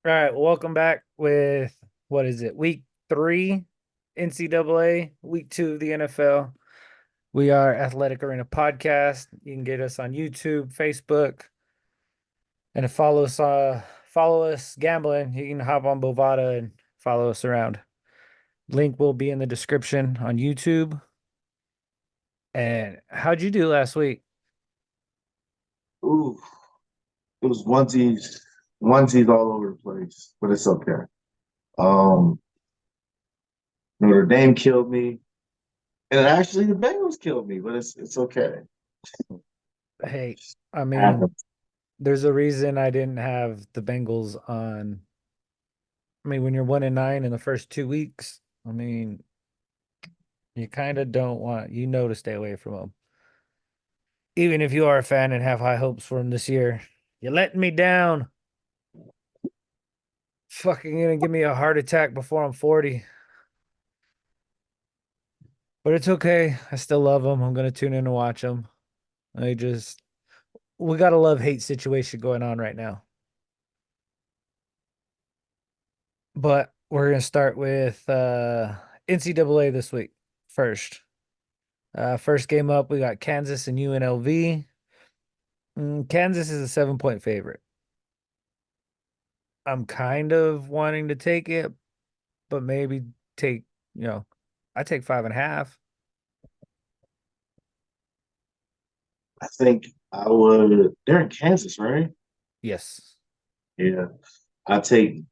All right, welcome back with what is it? Week 3 NCAA, week 2 of the NFL. We are Athletic Arena Podcast. You can get us on YouTube, Facebook, and to follow us gambling. You can hop on Bovada and follow us around. Link will be in the description on YouTube. And how'd you do last week? Ooh, it was onesies all over the place, but it's okay. Um, Notre Dame killed me, and actually the Bengals killed me, but it's okay. Hey, I mean, Happens. there's a reason I didn't have the Bengals on. I mean, when you're 1-9 in the first 2 weeks, I mean, you kind of don't want to stay away from them. Even if you are a fan and have high hopes for him this year, you're letting me down. Fucking gonna give me a heart attack before I'm 40. But it's okay. I still love him. I'm gonna tune in to watch him. I just we got a love-hate situation going on right now. But we're gonna start with NCAA this week first. First game up, we got Kansas and UNLV. Kansas is a 7-point favorite. I'm kind of wanting to take it, but maybe take, you know, I take 5.5. I think I would. They're in Kansas, right? Yes. Yeah, I take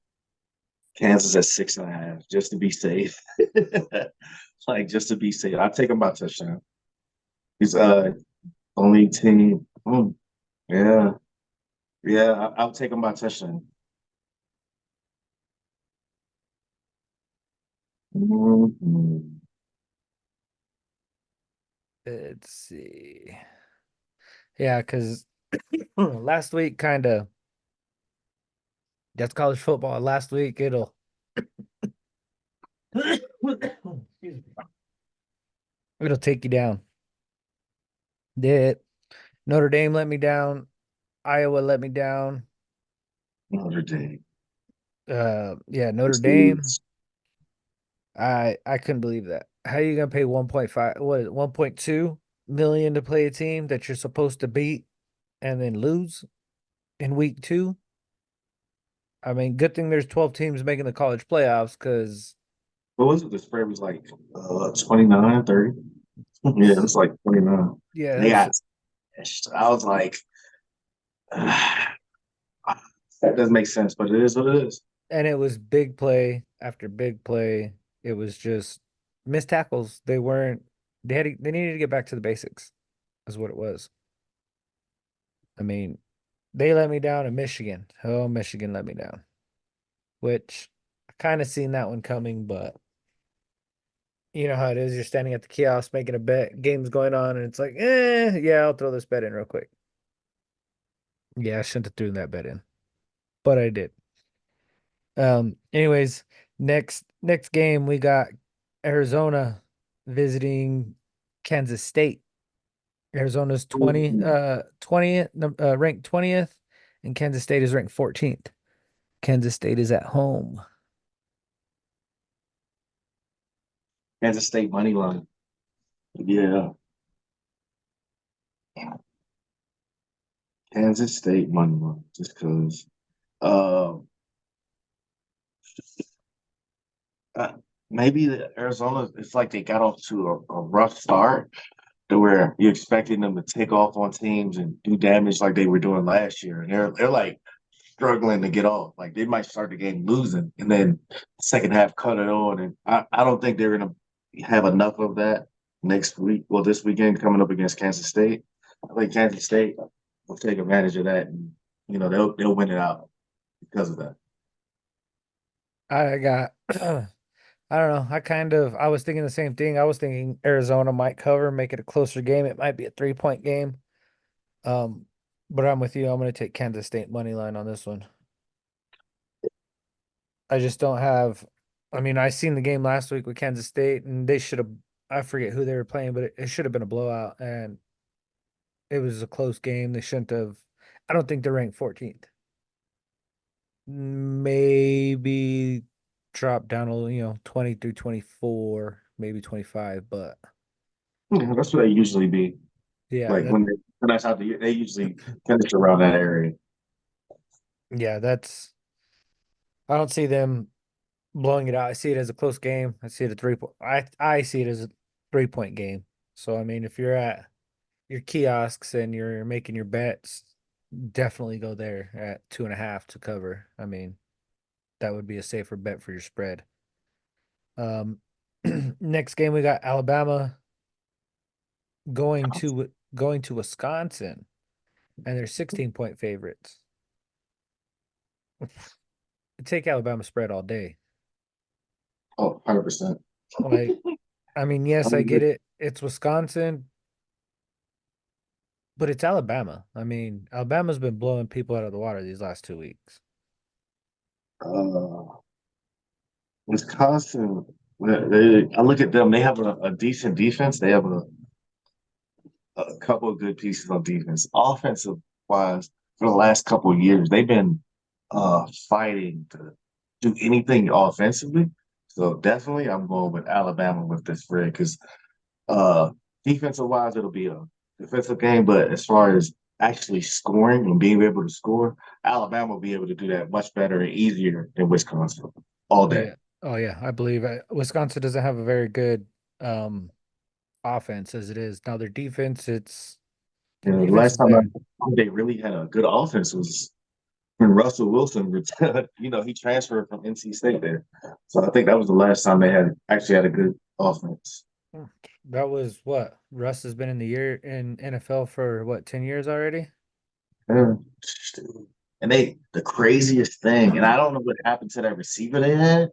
Kansas at 6.5 just to be safe. Like just to be safe, I take them by touchdown. He's only team. Yeah, yeah, I'll take them by touchdown. Mhm. Let's see. Yeah, because last week kind of that's college football. Last week it'll take you down. Did Notre Dame let me down? Iowa let me down. Notre Dame. Yeah, Notre It's Dame. the I couldn't believe that. How are you gonna pay 1.5, what is it, 1.2 million to play a team that you're supposed to beat and then lose in week 2? I mean, good thing there's 12 teams making the college playoffs because What was it? The spread was like 29, 30. Yeah, it was like 29. yeah, They got smashed. I was like, that doesn't make sense, but it is what it is. and it was big play after big play. It was just missed tackles. They weren't. They needed to get back to the basics. Is what it was. I mean, they let me down in Michigan. Oh, Michigan let me down, which I kind of seen that one coming, but you know how it is. You're standing at the kiosk making a bet, game's going on, and it's like, yeah, I'll throw this bet in real quick. Yeah, I shouldn't have thrown that bet in, but I did. Anyways, next game we got Arizona visiting Kansas State. Arizona's 20th, ranked 20th, and Kansas State is ranked 14th. Kansas State is at home. Kansas State money line. Yeah, Kansas State money line. Just because. Uh, uh, maybe Arizona. It's like they got off to a rough start, to where you're expecting them to take off on teams and do damage like they were doing last year, and they're like struggling to get off. Like they might start the game losing and then second half cut it on. And I don't think they're gonna have enough of that next week. Well, this weekend coming up against Kansas State. I think Kansas State will take advantage of that, and they'll win it out because of that. I got I don't know. I was thinking the same thing. I was thinking Arizona might cover, make it a closer game. It might be a 3-point game. Um, but I'm with you. I'm going to take Kansas State money line on this one. I just don't have. I mean, I seen the game last week with Kansas State, and they should have. I forget who they were playing, but it should have been a blowout, and it was a close game. They shouldn't have. I don't think they're ranked 14th. maybe drop down a little, 20 through 24, maybe 25, but Yeah, that's what they usually be. yeah, Like when that's how they usually finish around that area. that's I don't see them blowing it out. I see it as a close game. I see it a 3 point. I see it as a 3 point game. So I mean, if you're at your kiosks and you're making your bets, definitely go there at 2.5 to cover. I mean, that would be a safer bet for your spread. Um, next game we got Alabama going to Wisconsin, and they're 16-point favorites. Take Alabama spread all day. Oh, 100%. Like, I mean, yes, I get it. It's Wisconsin, but it's Alabama. I mean, Alabama's been blowing people out of the water these last 2 weeks. Uh, Wisconsin, I look at them. They have a decent defense. They have a couple of good pieces on defense. Offensive wise, for the last couple of years, they've been fighting to do anything offensively. So definitely, I'm going with Alabama with this spread because uh, defensive wise, it'll be a defensive game. But as far as actually scoring and being able to score, Alabama will be able to do that much better and easier than Wisconsin all Oh day. yeah. Oh yeah, I believe Wisconsin doesn't have a very good um offense as it is. Now their defense, You their know, the defense last is time there. they really had a good offense was when Russell Wilson returned. He transferred from NC State there. So I think that was the last time they had actually had a good offense. Hmm. That was what? Russ has been in the year in NFL for what, 10 years already? Yeah. And the craziest thing, and I don't know what happened to that receiver they had.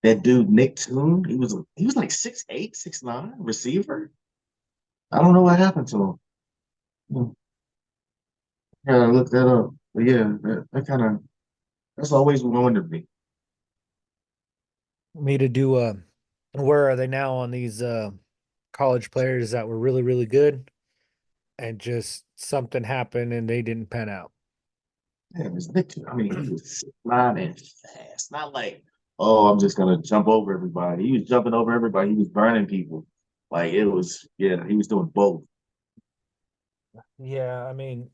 That dude Nick Toon, he was like 6'8", 6'9", receiver. I don't know what happened to him. Hmm. Yeah, look that up. But yeah, that kind of that's always wondered me. Me to do where are they now on these college players that were really, really good and just something happened and they didn't pan out. Yeah, it was Nick Toon. I mean, he was 6'9" and fast. Not like, oh, I'm just gonna jump over everybody. He was jumping over everybody. He was burning people. Like it was, yeah, he was doing both. Yeah, I mean,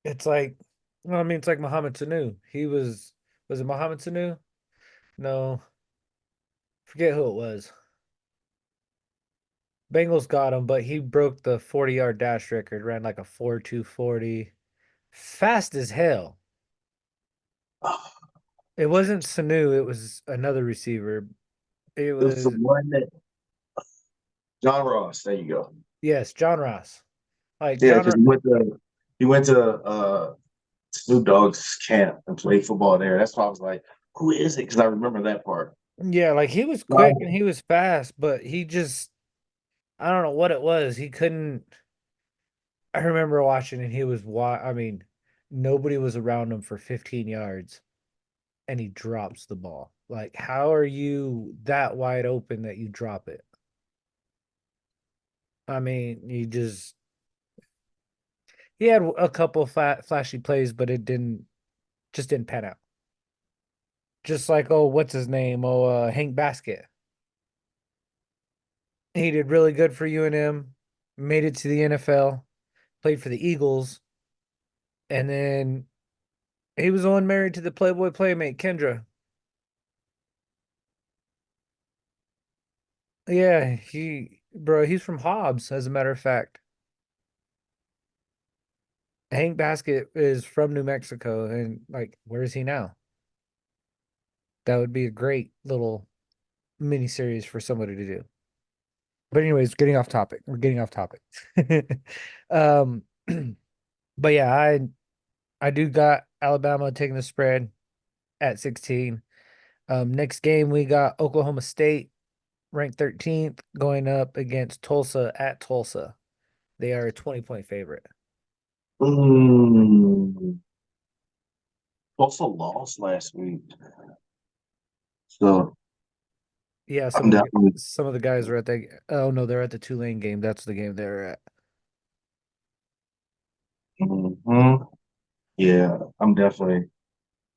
it's like, well, I mean, it's like Mohamed Sanu. Was it Mohamed Sanu? No, forget who it was. Bengals got him, but he broke the 40-yard dash record, ran like a 4.240. Fast as hell. It wasn't Sanu, it was another receiver. It It was the was, one that John Ross. There you go. yes, John Ross. Like Yeah, John, because he went to Snoop Dogg's camp and played football there. That's why I was like, who is it? Because I remember that part. yeah, like he was quick and Wow. he was fast, but he just, I don't know what it was. He couldn't. I remember watching and he was I mean, nobody was around him for 15 yards and he drops the ball. Like, how are you that wide open that you drop it? I mean, he had a couple flashy plays, but it didn't pan out. Just like, oh, what's his name? Oh, Hank Basket. He did really good for UNM, made it to the NFL, played for the Eagles, and then he was on married to the Playboy playmate Kendra. Yeah, he's from Hobbs, as a matter of fact. Hank Basket is from New Mexico, and like, where is he now? That would be a great little mini series for somebody to do. But anyways, getting off topic. We're getting off topic. um, but yeah, I do got Alabama taking the spread at 16. Next game we got Oklahoma State ranked 13th going up against Tulsa at Tulsa. They are a 20-point favorite. Mm, also lost last week. So Yeah, I'm definitely, some of the guys are at the oh no, they're at the Tulane game. That's the game they're at. mhm. Yeah, I'm definitely.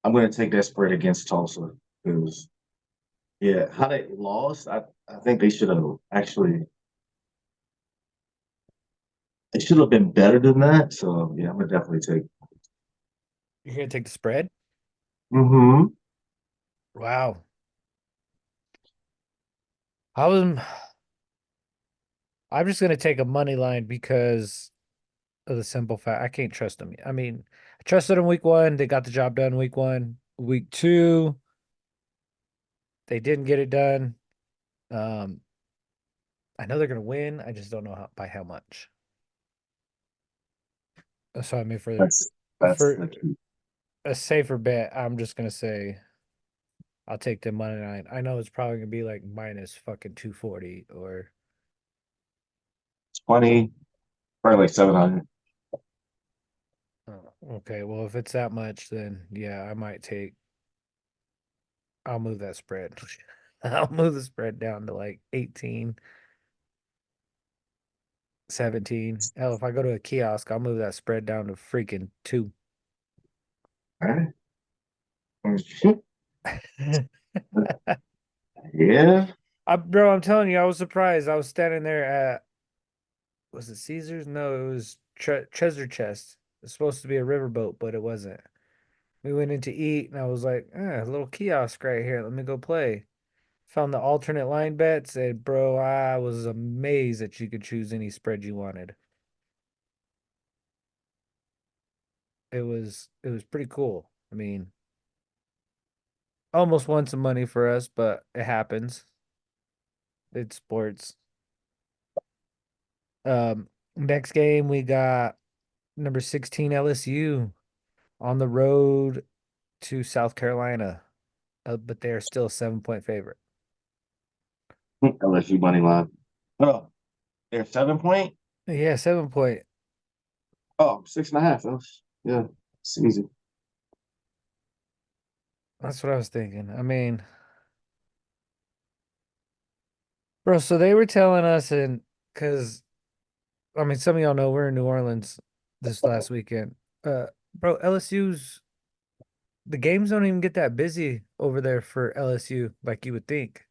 I'm gonna take that spread against Tulsa because yeah, how they lost, I think they should have actually it should have been better than that. So yeah, I'm gonna definitely take. You're gonna take the spread? Mm-hmm. Wow. I was I'm just gonna take a money line because of the simple fact I can't trust them. I mean, I trusted them week one. They got the job done week one. Week two, they didn't get it done. Um, I know they're gonna win. I just don't know by how much. So I mean, That's for the key. a safer bet, I'm just gonna say I'll take the money line. I know it's probably gonna be like minus fucking 240 or 20, probably like 700. oh, okay. Well, if it's that much, then yeah, I'll move that spread. I'll move the spread down to like 18, 17. Hell, if I go to a kiosk, I'll move that spread down to freaking 2. All right. Yeah. Bro, I'm telling you, I was surprised. I was standing there at, was it Caesars? No, it was Treasure Chest. It's supposed to be a riverboat, but it wasn't. We went in to eat, and I was like, a little kiosk right here. Let me go play. Found the alternate line bets, and bro, I was amazed that you could choose any spread you wanted. It was pretty cool. I mean, almost won some money for us, but it happens. It's sports. Next game we got number 16 LSU on the road to South Carolina, but they're still a 7-point favorite. LSU money line. Oh, they're 7 point. Yeah, 7 point. Oh, 6.5. Yeah, it's easy. That's what I was thinking. I mean, bro, so they were telling us, and because I mean, some of y'all know we're in New Orleans this last weekend. Uh, bro, the games don't even get that busy over there for LSU like you would think.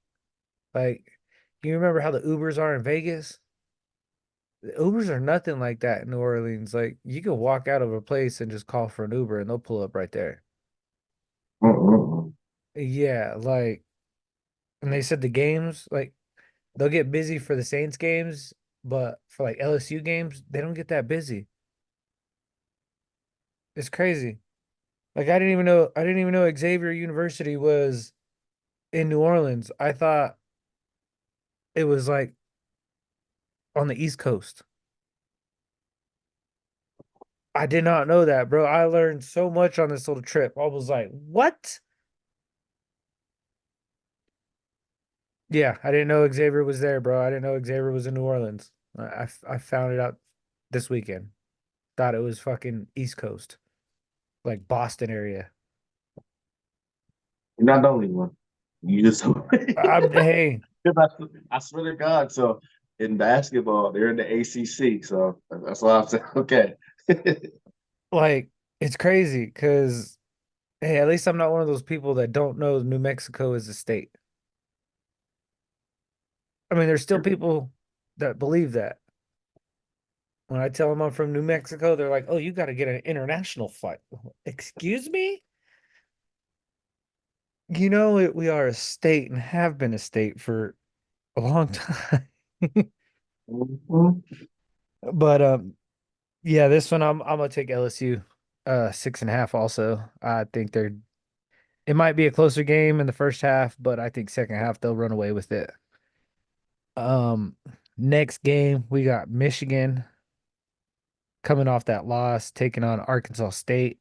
Like, you remember how the Ubers are in Vegas? The Ubers are nothing like that in New Orleans. Like, you can walk out of a place and just call for an Uber and they'll pull up right there. Mm-mm. Yeah, like, and they said the games, like, they'll get busy for the Saints games, but for like LSU games, they don't get that busy. It's crazy. Like, I didn't even know Xavier University was in New Orleans. I thought it was like on the East Coast. I did not know that, bro. I learned so much on this little trip. I was like, what? Yeah, I didn't know Xavier was there, bro. I didn't know Xavier was in New Orleans. I found it out this weekend. Thought it was fucking East Coast, like Boston area. You're not the only one. You just Hey, I swear to God. So in basketball, they're in the ACC. So that's why I'm saying, okay. like it's crazy because hey, at least I'm not one of those people that don't know New Mexico is a state. I mean, there's still people that believe that. When I tell them I'm from New Mexico, they're like, "Oh, you got to get an international flight." Excuse me? We are a state and have been a state for a long time. Mhm. But yeah, this one I'm gonna take LSU 6.5 also. I think it might be a closer game in the first half, but I think second half they'll run away with it. Um Next game we got Michigan coming off that loss, taking on Arkansas State.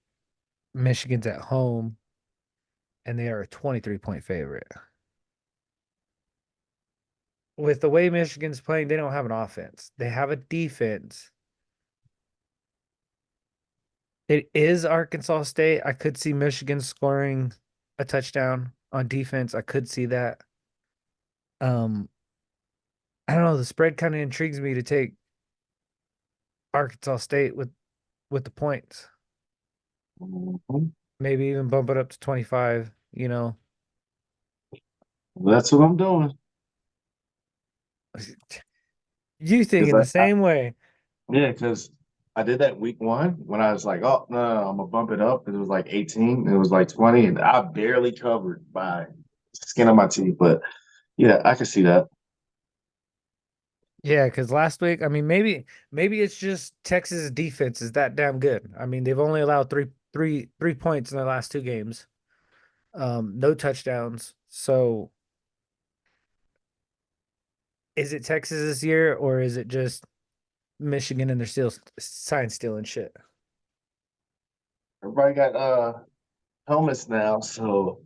Michigan's at home and they are a 23-point favorite. With the way Michigan's playing, they don't have an offense. They have a defense. It is Arkansas State. I could see Michigan scoring a touchdown on defense. I could see that. Um, I don't know. The spread kind of intrigues me to take Arkansas State with the points. Mhm. maybe even bump it up to 25, you know. That's what I'm doing. You Because thinking the same way. yeah, because I did that week one when I was like, oh no, I'm gonna bump it up because it was like 18, it was like 20, and I barely covered by skin of my teeth. But yeah, I can see that. Yeah, because last week, I mean, maybe it's just Texas defense is that damn good. I mean, they've only allowed three points in their last two games. No touchdowns. So is it Texas this year or is it just Michigan and they're still sign stealing shit? Everybody got helmets now, so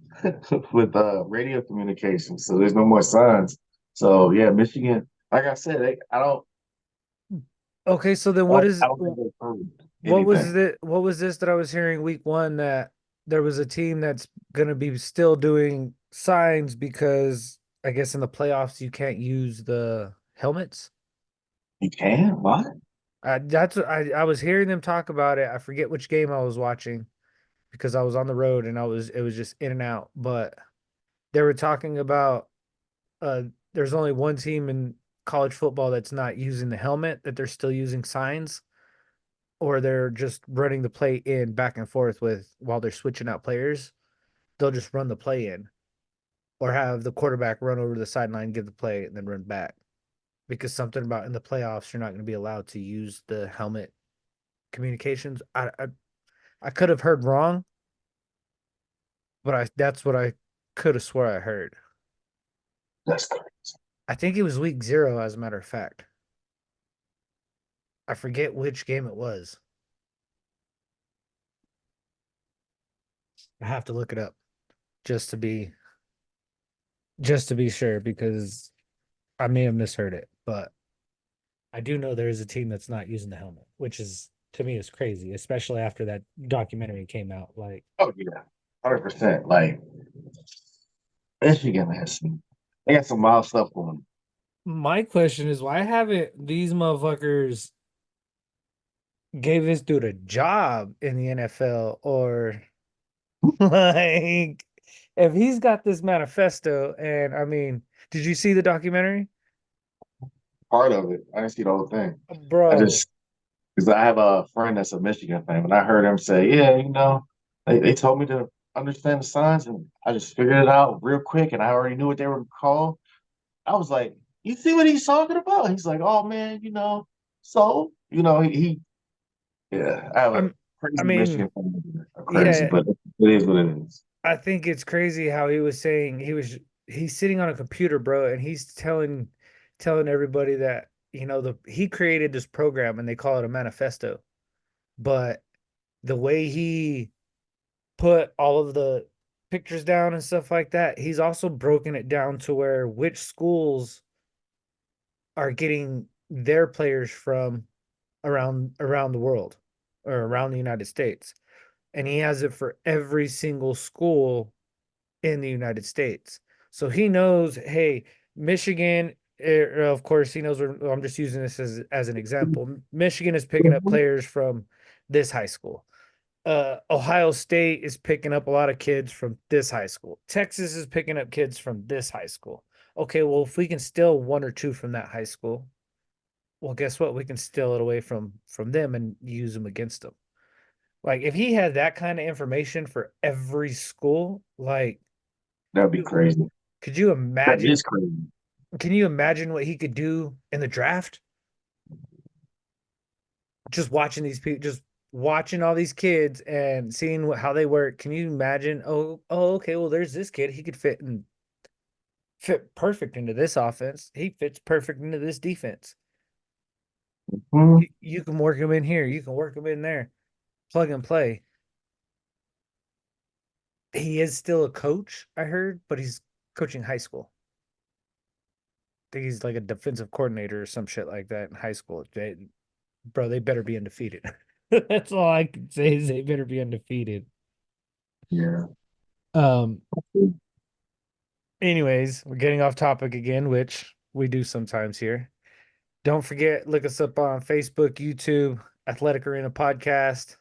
with radio communication, so there's no more signs. So yeah, Michigan, like I said, Okay, so then what I is don't think they proved anything. what was this that I was hearing week one that there was a team that's gonna be still doing signs because I guess in the playoffs you can't use the helmets? You can? What? That's what I was hearing them talk about it. I forget which game I was watching because I was on the road and it was just in and out. But they were talking about uh there's only one team in college football that's not using the helmet, that they're still using signs, or they're just running the play in back and forth with while they're switching out players. They'll just run the play in or have the quarterback run over to the sideline, give the play, and then run back. Because something about in the playoffs, you're not going to be allowed to use the helmet communications. I could have heard wrong, but I that's what I could have swore I heard. That's crazy. I think it was week zero, as a matter of fact. I forget which game it was. I have to look it up just to be just to be sure because I may have misheard it, but I do know there is a team that's not using the helmet, which is to me is crazy, especially after that documentary came out. Like Oh yeah, 100%. Like Michigan has some, they got some wild stuff going. my question is why haven't these motherfuckers gave this dude a job in the NFL or like if he's got this manifesto and I mean, did you see the documentary? Part of it, I didn't see the whole thing. I Bro, just because I have a friend that's a Michigan fan, and I heard him say, "Yeah, they told me to understand the signs, and I just figured it out real quick, and I already knew what they were called." I was like, "You see what he's talking about?" He's like, "Oh man, so yeah." I have a I'm I crazy mean, Michigan fan, crazy, yeah, but it is what it is. I think it's crazy how he was saying he's sitting on a computer, bro, and he's telling everybody that, he created this program and they call it a manifesto. But the way he put all of the pictures down and stuff like that, he's also broken it down to where which schools are getting their players from around the world or around the United States. And he has it for every single school in the United States. So he knows, hey, Michigan, of course, he knows I'm just using this as an example. Michigan is picking up Mhm. players from this high school. Ohio State is picking up a lot of kids from this high school. Texas is picking up kids from this high school. Okay, well, if we can steal one or two from that high school, well, guess what? We can steal it away from them and use them against them. Like if he had that kind of information for every school, like That'd be crazy. could you That imagine? is crazy. Can you imagine what he could do in the draft? Just watching these people, just watching all these kids and seeing how they work. Can you imagine? Okay. Well, there's this kid. He could fit perfect into this offense. He fits perfect into this defense. Mhm. You can work him in here. You can work him in there. Plug and play. He is still a coach, I heard, but he's coaching high school. I think he's like a defensive coordinator or some shit like that in high school. Bro, they better be undefeated. That's all I can say is they better be undefeated. Yeah. Um, anyways, we're getting off topic again, which we do sometimes here. Don't forget, look us up on Facebook, YouTube, Athletic Arena Podcast.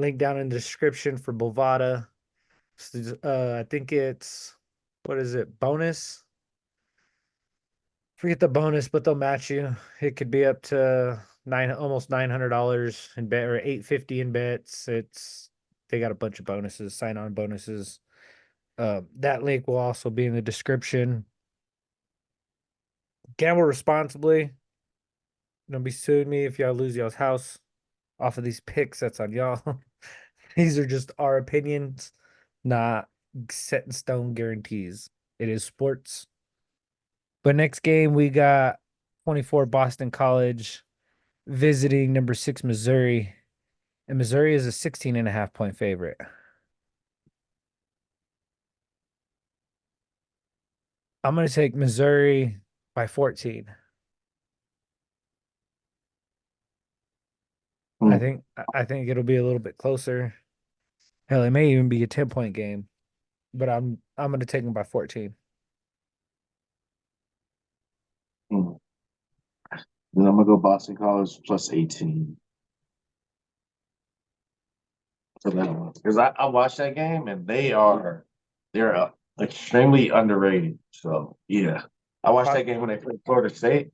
Link down in the description for Bovada. I think it's what is it? Bonus? Forget the bonus, but they'll match you. It could be up to almost $900 in bet or 850 in bets. They got a bunch of bonuses, sign on bonuses. That link will also be in the description. Gamble responsibly. Don't be suing me if y'all lose y'all's house off of these picks. That's on y'all. These are just our opinions, not set in stone guarantees. It is sports. But next game, we got 24 Boston College visiting number 6 Missouri. And Missouri is a 16.5 point favorite. I'm going to take Missouri by 14. I Mm, think I think it'll be a little bit closer. Hell, it may even be a 10-point game, but I'm going to take them by 14. mm. Then I'm gonna go Boston College plus 18 for that one because I watched that game and they're extremely underrated. So yeah, I watched Pro- that game when they played Florida State.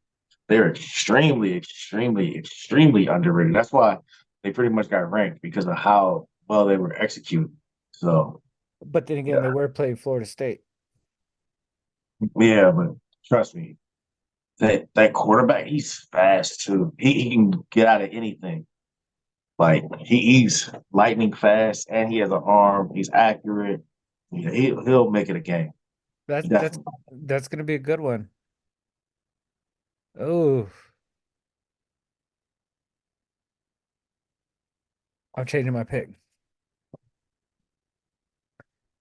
They're extremely, extremely, extremely underrated. That's why they pretty much got ranked because of how well they were executed. So But then again, they yeah, were playing Florida State. yeah, but trust me, that quarterback, he's fast too. He can get out of anything. Like he's lightning fast, and he has an arm. He's accurate. Yeah, he'll make it a game. That's that's Definitely. that's going to be a good one. Oh, I'm changing my pick.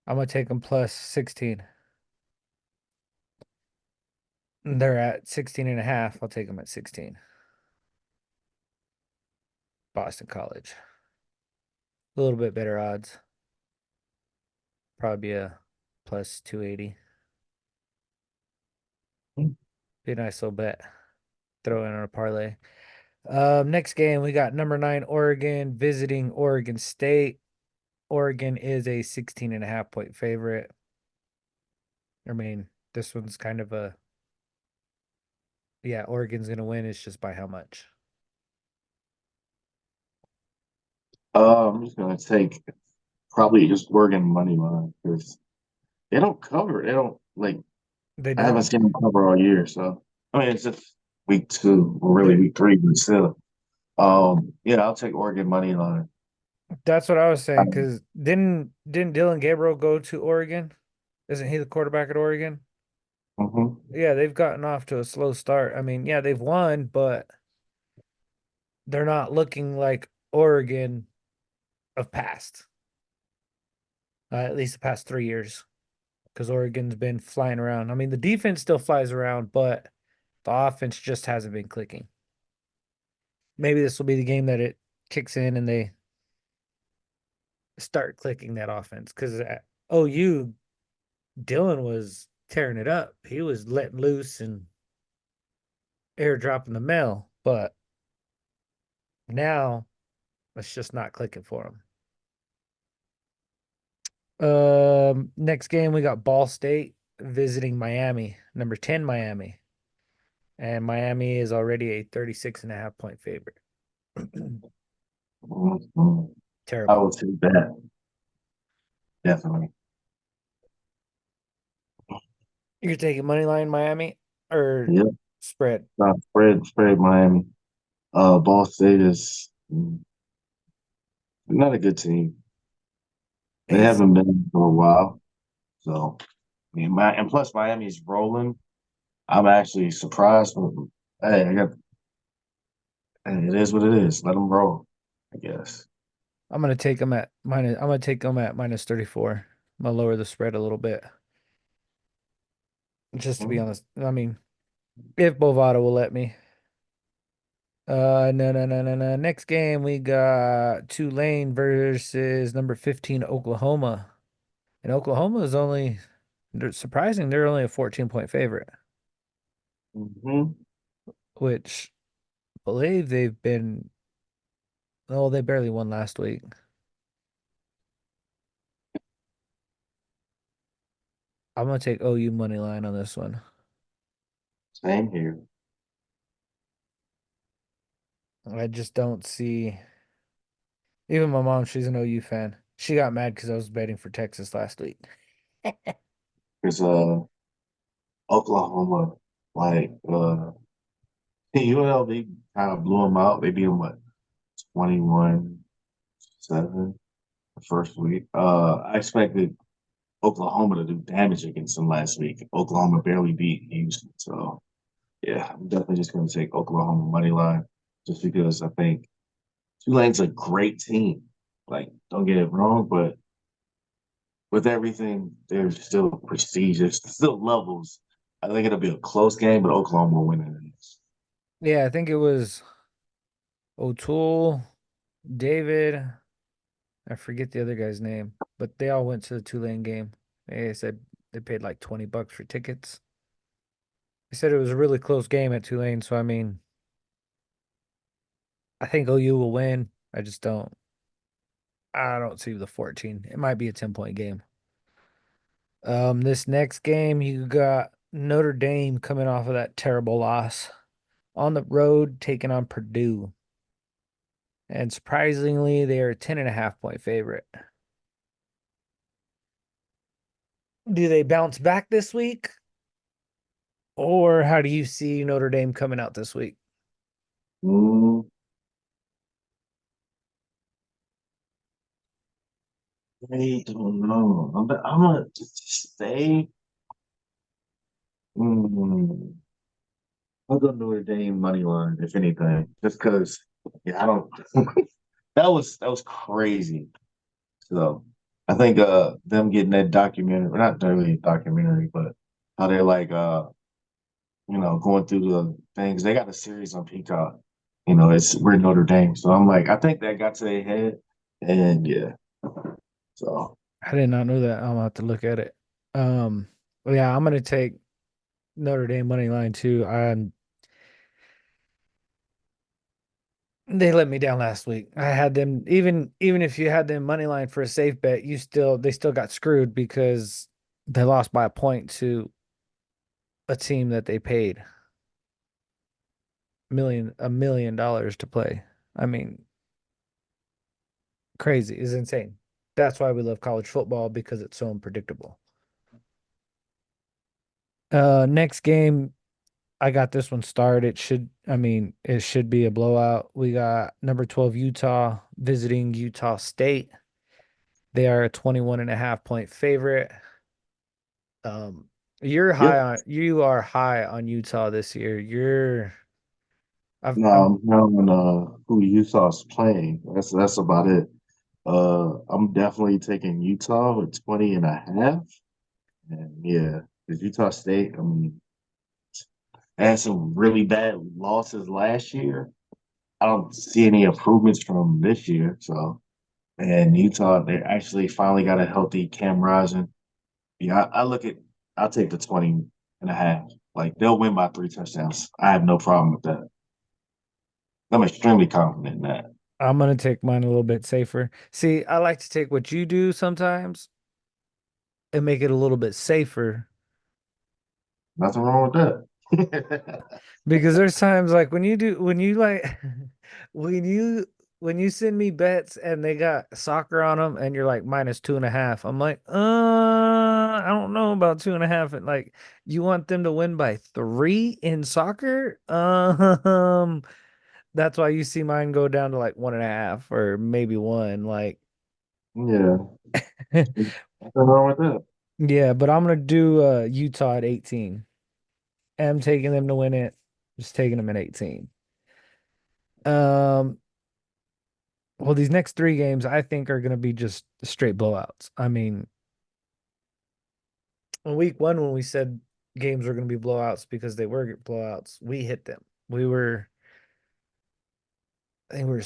I'm going to take them plus 16. They're at 16 and a half. I'll take them at 16. Boston College. A little bit better odds. Probably be a plus 280. Be a nice little bet. Throw in on a parlay. Next game, we got number 9 Oregon visiting Oregon State. Oregon is a 16.5 point favorite. I mean, this one's kind of a, yeah, Oregon's going to win. It's just by how much. I'm just gonna take probably just Oregon money line because they don't cover. They don't like. They I haven't don't. seen them cover all year. So I mean, it's just week two or really They, week three, but still. Yeah, I'll take Oregon money line. that's what I was saying. Um, Because didn't Dylan Gabriel go to Oregon? Isn't he the quarterback at Oregon? mhm. Yeah, they've gotten off to a slow start. I mean, yeah, they've won, but they're not looking like Oregon of past, at least the past 3 years, because Oregon's been flying around. I mean, the defense still flies around, but the offense just hasn't been clicking. Maybe this will be the game that it kicks in and they start clicking that offense. Because at OU, Dylan was tearing it up. He was letting loose and airdropping the mail, but now it's just not clicking for him. Next game we got Ball State visiting Miami, number 10 Miami. And Miami is already a 36.5 point favorite. Mhm. I Terrible. would take that definitely. You're taking money line Miami or Yep. spread? Spread Miami. Ball State is not a good team. They It's haven't been for a while. So, I mean, and plus Miami's rolling. I'm actually surprised. But, hey, hey, it is what it is. Let them roll, I guess. I'm gonna take them at minus. I'm gonna take them at minus 34. I'm gonna lower the spread a little bit, just to be Mhm. honest. I mean, if Bovada will let me. No, no, no, no, no. Next game we got Tulane versus number 15 Oklahoma, and Oklahoma is only. They're surprising. They're only a 14-point favorite, Mhm. which I believe they've been. Oh, they barely won last week. I'm gonna take OU money line on this one. Same here. I just don't see. Even my mom, she's an OU fan. She got mad because I was betting for Texas last week. Because Oklahoma, like UNLV kind of blew them out. They beat them what 21-7 the first week. I expected Oklahoma to do damage against them last week. Oklahoma barely beat Houston. So yeah, I'm definitely just gonna take Oklahoma money line just because I think Tulane's a great team. Like, don't get it wrong, but with everything, there's still prestige. There's still levels. I think it'll be a close game, but Oklahoma will win it. Yeah, I think it was O'Toole, David. I forget the other guy's name, but they all went to the Tulane game. They said they paid like $20 for tickets. They said it was a really close game at Tulane, so I mean, I think OU will win. I don't see the 14. It might be a 10-point game. This next game, you got Notre Dame coming off of that terrible loss on the road taking on Purdue. And surprisingly, they are a 10.5 point favorite. Do they bounce back this week? Or how do you see Notre Dame coming out this week? Mm, I don't know. I'm gonna stay. Mm, I'll go Notre Dame money line, if anything, just because. Yeah, I don't. That was crazy. So I think them getting that documentary, well, not really a documentary, but how they're like going through the things. They got a series on Peacock. It's we're Notre Dame. So I'm like, I think that got to their head. And yeah. So I did not know that. I'm gonna have to look at it. Um, yeah, I'm gonna take Notre Dame money line too. They let me down last week. I had them even if you had them money line for a safe bet, they still got screwed because they lost by a point to a team that they paid $1 million to play. I mean, crazy is insane. That's why we love college football because it's so unpredictable. Next game, I got this one started. It should be a blowout. We got number 12 Utah visiting Utah State. They are a 21.5 point favorite. Um, yep. you are high on Utah this year. No, I've I'm counting who Utah's playing. That's about it. I'm definitely taking Utah with 20 and a half. And yeah, because Utah State, I mean, had some really bad losses last year. I don't see any improvements from this year. So, and Utah, they actually finally got a healthy Cam Rising. Yeah, I'll take the 20 and a half. Like, they'll win by 3 touchdowns. I have no problem with that. I'm extremely confident in that. I'm gonna take mine a little bit safer. See, I like to take what you do sometimes and make it a little bit safer. Nothing wrong with that. Because there's times like when you like when you when you send me bets and they got soccer on them and you're like -2.5, I'm like, I don't know about 2.5. And like, you want them to win by 3 in soccer? That's why you see mine go down to like 1.5 or maybe one. Like, Yeah, nothing wrong with that. yeah, but I'm gonna do Utah at 18. I'm taking them to win it. Just taking them at 18. Um, Well, these next three games I think are going to be just straight blowouts. I mean, in week one, when we said games were going to be blowouts because they were blowouts, we hit them. I think we were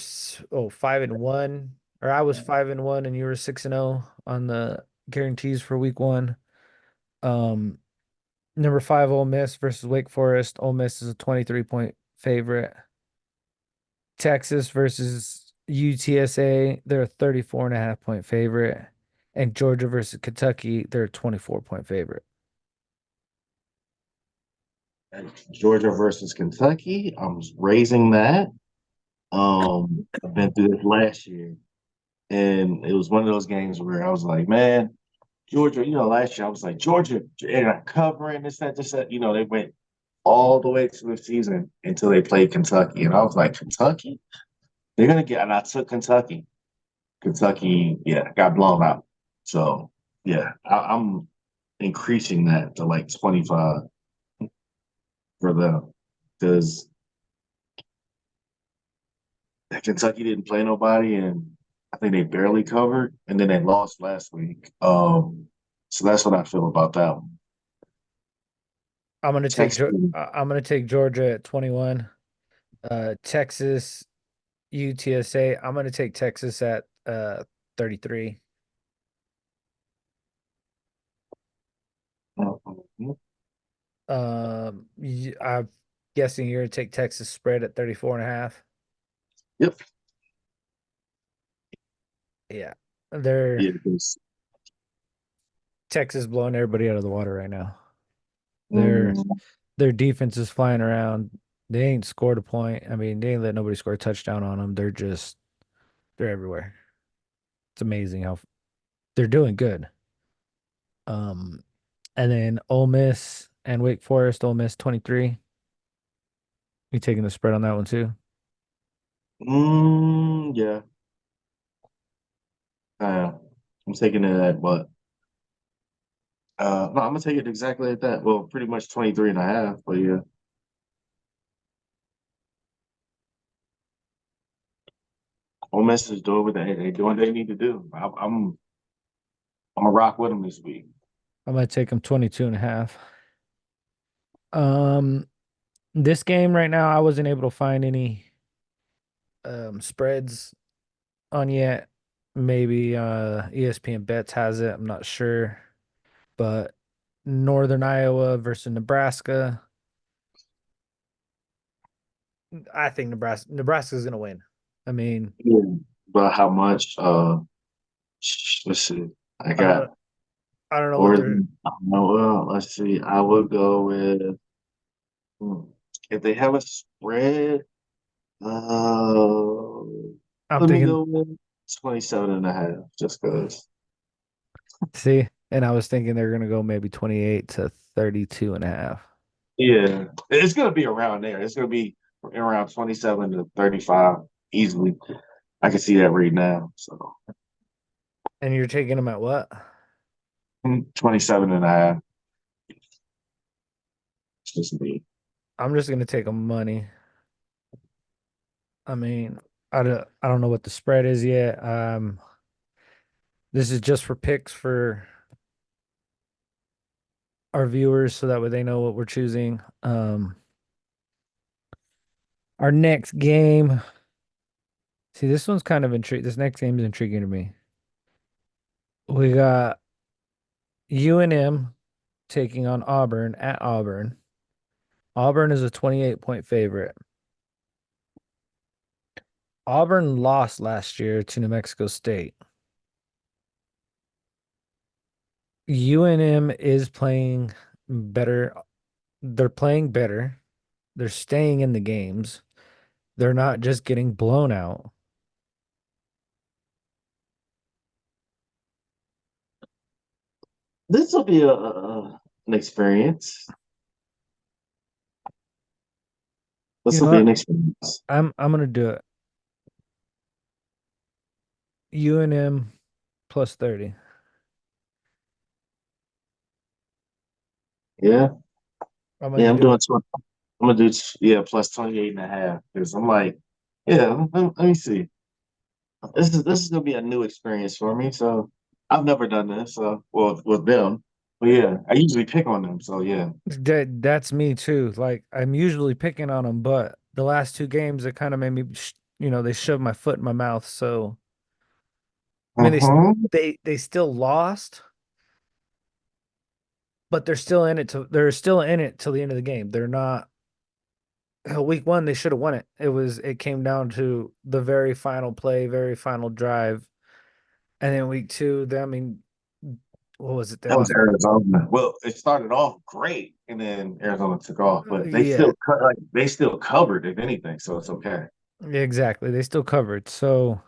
5-1, or I was 5-1, and you were 6-0 on the guarantees for week one. Um, Number five, Ole Miss versus Wake Forest. Ole Miss is a 23-point favorite. Texas versus UTSA, they're a 34.5 point favorite. And Georgia versus Kentucky, they're a 24-point favorite. Georgia versus Kentucky. I'm raising that. I've been through this last year, and it was one of those games where I was like, man, Georgia. Last year I was like, Georgia, they're not covering this, that, this, that. They went all the way to the season until they played Kentucky, and I was like, Kentucky, they're gonna get. And I took Kentucky. Kentucky, yeah, got blown out. So yeah, I'm increasing that to like 25 for them because Kentucky didn't play nobody, and I think they barely covered, and then they lost last week. So that's what I feel about that one. Texas, I'm gonna take Georgia at 21. Texas, UTSA. I'm gonna take Texas at 33. mhm. I'm guessing you're gonna take Texas spread at 34 and a half. Yep, Yeah. They're yeah, because Texas blowing everybody out of the water right now. Their mm, their defense is flying around. They ain't scored a point. I mean, they ain't let nobody score a touchdown on them. They're everywhere. It's amazing how they're doing good. Um, and then Ole Miss and Wake Forest, Ole Miss 23. You taking the spread on that one too? yeah, uh, I'm taking it at what? No, I'm gonna take it exactly at that. Well, pretty much 23 and a half, but yeah. Ole Miss is doing what they doing what they need to do. I'm gonna rock with them this week. I'm gonna take them 22 and a half. Um, this game right now, I wasn't able to find any spreads on yet. Maybe ESPN Bets has it. I'm not sure. But Northern Iowa versus Nebraska. I think Nebraska's gonna win. I mean, Yeah. But how much? Let's see. I I don't know. got I don't know what they're. Oregon. Well, let's see. I would go with hmm, if they have a spread. Uh, I'm let me thinking. go with 27 and a half, just because. See, and I was thinking they're gonna go maybe 28 to 32 and a half. Yeah, it's gonna be around there. It's gonna be around 27 to 35 easily. I can see that right now. So And you're taking them at what? 27 and a half. It's just me. I'm just gonna take them money. I mean, I don't know what the spread is yet. This is just for picks for our viewers, so that way they know what we're choosing. Our next game. See, this one's kind of intriguing. This next game is intriguing to me. We got UNM taking on Auburn at Auburn. Auburn is a 28-point favorite. Auburn lost last year to New Mexico State. UNM is playing better. They're playing better. They're staying in the games. They're not just getting blown out. This will be an experience. You This will know be what? an experience. I'm gonna do it. UNM plus 30. Yeah, I'm yeah. gonna I'm do doing. it. I'm gonna do yeah plus 28 and a half because I'm like, yeah. Let me see. This is gonna be a new experience for me. So I've never done this. So well with them, but yeah, I usually pick on them. So yeah. That's me too. Like I'm usually picking on them, but the last two games it kind of made me, they shoved my foot in my mouth. So I mean, Mm-hmm. they still lost, but they're still in it till the end of the game. They're not. Week one they should have won it. It came down to the very final play, very final drive, and then week two, I mean, what was it? They That was lost. Arizona. Well, it started off great, and then Arizona took off, but they Yeah, still they still covered if anything, so it's okay. exactly. They still covered. So,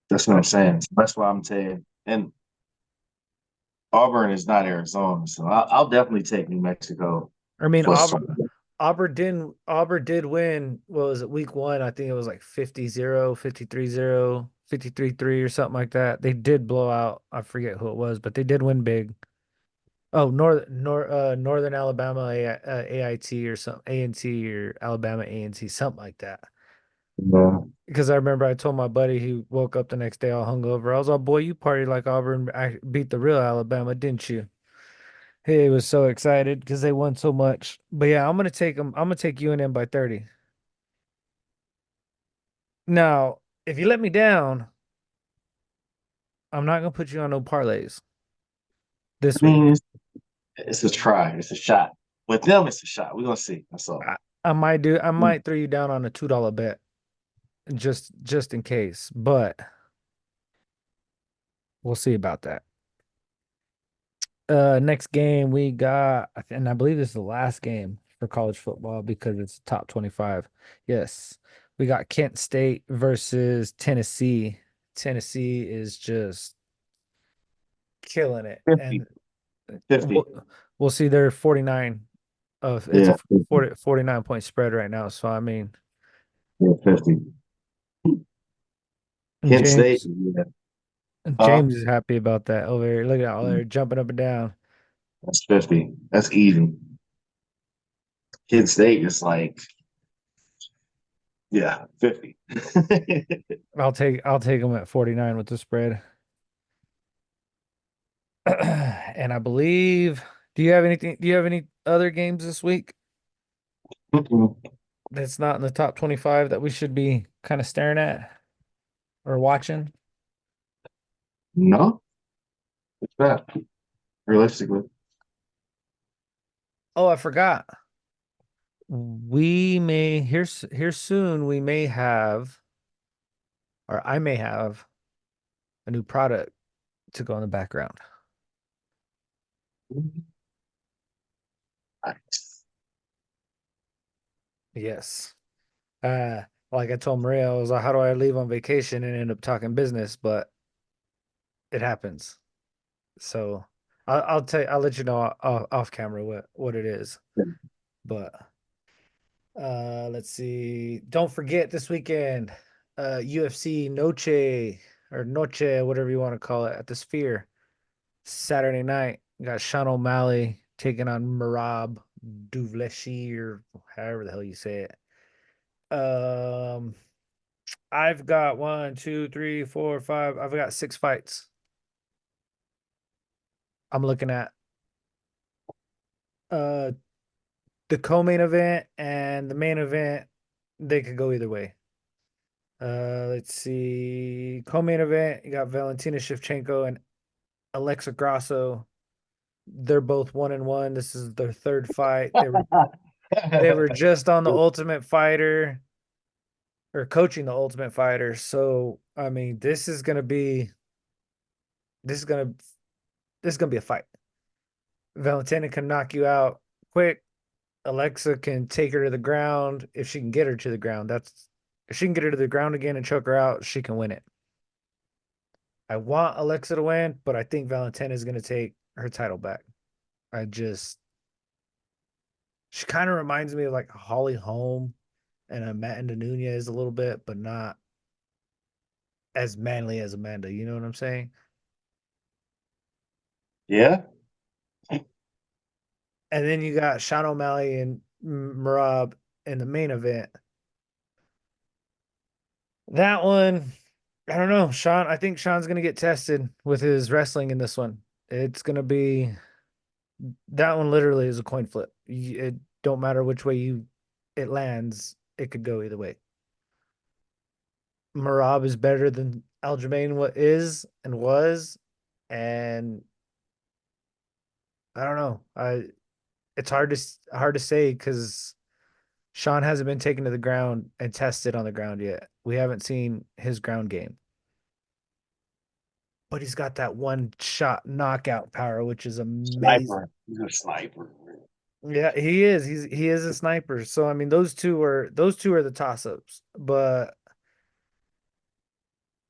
That's what I'm saying. So that's why I'm saying. And Auburn is not Arizona, so I'll definitely take New Mexico I mean, plus some. Auburn did win. What was it? Week one, I think it was like 50-0, 53-0, 53-3 or something like that. They did blow out. I forget who it was, but they did win big. Oh, Northern Alabama AIT or something, A&T or Alabama A&T, something like that. Yeah. Because I remember I told my buddy he woke up the next day all hungover. I was like, boy, you partied like Auburn beat the real Alabama, didn't you? He was so excited because they won so much. But yeah, I'm gonna take them. I'm gonna take UNM by 30. Now, if you let me down, I'm not gonna put you on no parlays I this mean, week. it's a try, it's a shot. With them, it's a shot. We're gonna see. That's all. I might throw you down on a $2 bet just in case, but we'll see about that. Next game we got, and I believe this is the last game for college football because it's top 25. Yes. We got Kent State versus Tennessee. Tennessee is just killing it. 50, And 50. we'll see they're 49 of it's a Yeah, 50. 49 point spread right now. So I mean, Yeah, 50. Kent State, James yeah. Huh? James is happy about that over here. Look at all they're jumping up and down. That's 50. That's easy. Kent State is like, yeah, 50. I'll take them at 49 with the spread. And I believe, do you have any other games this week Mm-mm. that's not in the top 25 that we should be kind of staring at or watching? No, it's bad, realistically. Oh, I forgot. We may here soon we may have, or I may have, a new product to go in the background. Nice. Yes. Uh, like I told Maria, I was like, how do I leave on vacation and end up talking business? But it happens. So I'll let you know off camera what it is. But let's see. Don't forget this weekend, UFC Noche or Noche, whatever you want to call it, at the Sphere. Saturday night, you got Sean O'Malley taking on Marab Duvleshi or however the hell you say it. I've got one, two, three, four, five. I've got 6 fights. I'm looking at uh the co-main event and the main event. They could go either way. Let's see. Co-main event, you got Valentina Shevchenko and Alexa Grasso. They're both 1-1. This is their third fight. They were just on the Ultimate Fighter or coaching the Ultimate Fighter. So I mean, this is gonna this is gonna be a fight. Valentina can knock you out quick. Alexa can take her to the ground if she can get her to the ground. That's if she can get her to the ground again and choke her out, she can win it. I want Alexa to win, but I think Valentina is going to take her title back. I just she kind of reminds me of like Holly Holm and Amanda Nunez a little bit, but not as manly as Amanda. You know what I'm saying? Yeah. And then you got Sean O'Malley and Marab in the main event. That one, I don't know. I think Sean's gonna get tested with his wrestling in this one. It's gonna be that one literally is a coin flip. It don't matter which way it lands, it could go either way. Marab is better than Aljamain what is and was, and I don't know. It's hard to say because Sean hasn't been taken to the ground and tested on the ground yet. We haven't seen his ground game. but he's got that one shot knockout power, which is amazing. Sniper. He's a sniper. Yeah, he is. He is a sniper. So I mean, those two are the toss ups. But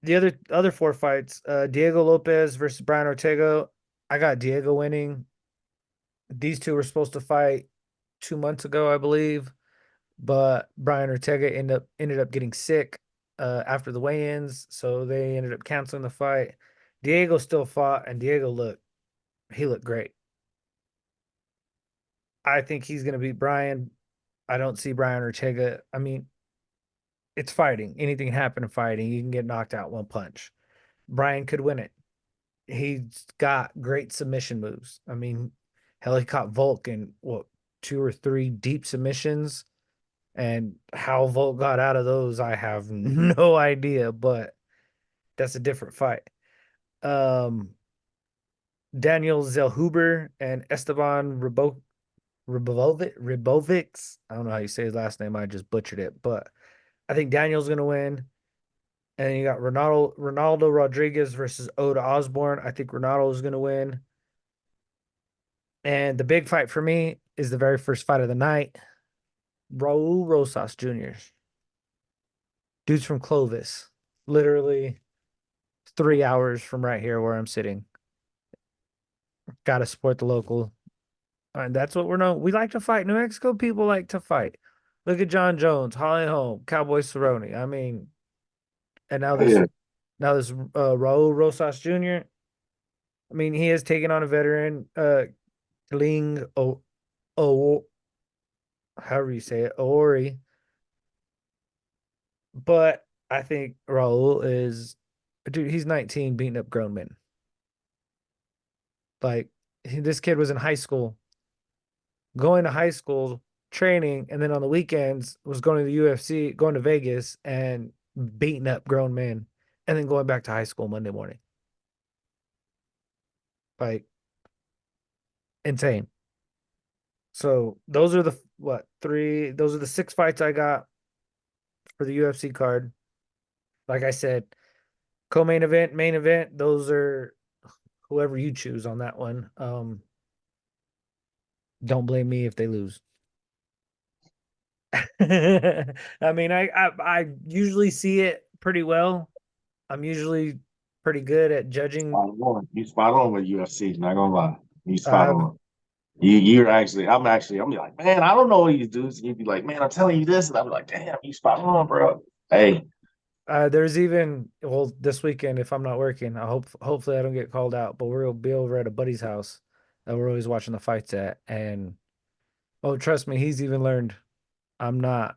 the other four fights, Diego Lopez versus Brian Ortega, I got Diego winning. These two were supposed to fight 2 months ago, I believe, but Brian Ortega ended up getting sick after the weigh-ins, so they ended up canceling the fight. Diego still fought, and he looked great. I think he's gonna beat Brian. I don't see Brian Ortega. I mean, it's fighting. Anything can happen in fighting. You can get knocked out one punch. Brian could win it. He's got great submission moves. I mean, hell, he caught Volk in what, two or three deep submissions, and how Volk got out of those, I have no idea. But that's a different fight. Um, Daniel Zellhuber and Esteban Ribovics. I don't know how you say his last name. I just butchered it, but I think Daniel's gonna win. And then you got Ronaldo Rodriguez versus Oda Osborne. I think Ronaldo is gonna win. And the big fight for me is the very first fight of the night. Raul Rosas Jr. Dude's from Clovis. Literally 3 hours from right here where I'm sitting. Gotta support the local. And that's what we're known. We like to fight. New Mexico people like to fight. Look at John Jones, Holly Holm, Cowboy Cerrone. I mean, and Yeah. now this Raul Rosas Jr. I mean, he has taken on a veteran, Ling O however you say it, Ori. But I think Raul is, dude, he's 19 beating up grown men. Like, this kid was in high school, going to high school, training, and then on the weekends was going to the UFC, going to Vegas and beating up grown men, and then going back to high school Monday morning. Like, insane. So those are the what three? Those are the six fights I got for the UFC card. Like I said, co-main event, main event. Those are whoever you choose on that one. Don't blame me if they lose. I mean, I usually see it pretty well. I'm usually pretty good at judging. Spot on. You spot on with UFC, not gonna lie. You spot Uh, on. You're actually, I'm be like, man, I don't know what these dudes. And you'd be like, man, I'm telling you this. And I'm like, damn, you spot on, bro. Hey, there's even well this weekend if I'm not working. Hopefully I don't get called out, but we'll be over at a buddy's house that we're always watching the fights at. And oh, trust me, he's even learned I'm not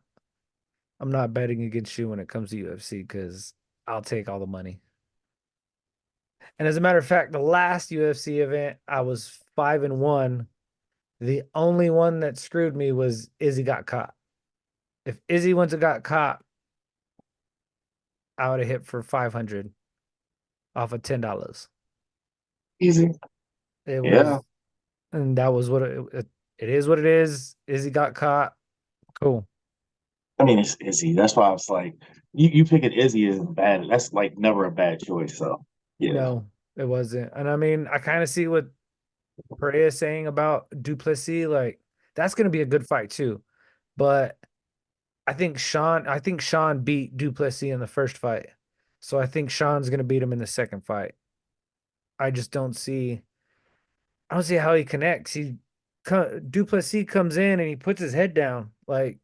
I'm not betting against you when it comes to UFC because I'll take all the money. And as a matter of fact, the last UFC event, I was 5-1. The only one that screwed me was Izzy got caught. If Izzy wouldn't have got caught, I would have hit for 500 off of $10. easy. It Yeah. was, and that was what it is. What it is. Izzy got caught. Cool. I mean, it's Izzy. That's why I was like, you picking Izzy isn't bad. That's like never a bad choice. So, yeah. No, it wasn't. And I mean, I kind of see what Perea is saying about Duplessis. Like, that's going to be a good fight too. But I think Sean beat Duplessis in the first fight. So I think Sean's gonna beat him in the second fight. I just I don't see how he connects. Duplessis comes in and he puts his head down, like,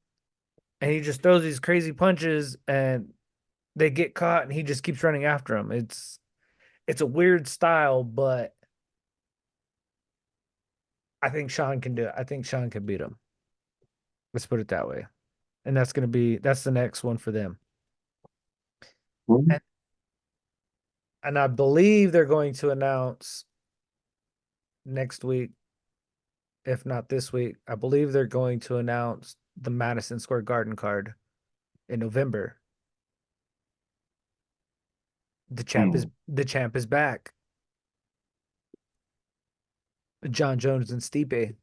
and he just throws these crazy punches and they get caught and he just keeps running after him. It's a weird style, but I think Sean can do it. I think Sean can beat him. Let's put it that way. And that's the next one for them. Mhm. And, and I believe they're going to announce next week, if not this week. I believe they're going to announce the Madison Square Garden card in November. The champ is back. John Jones and Stipe.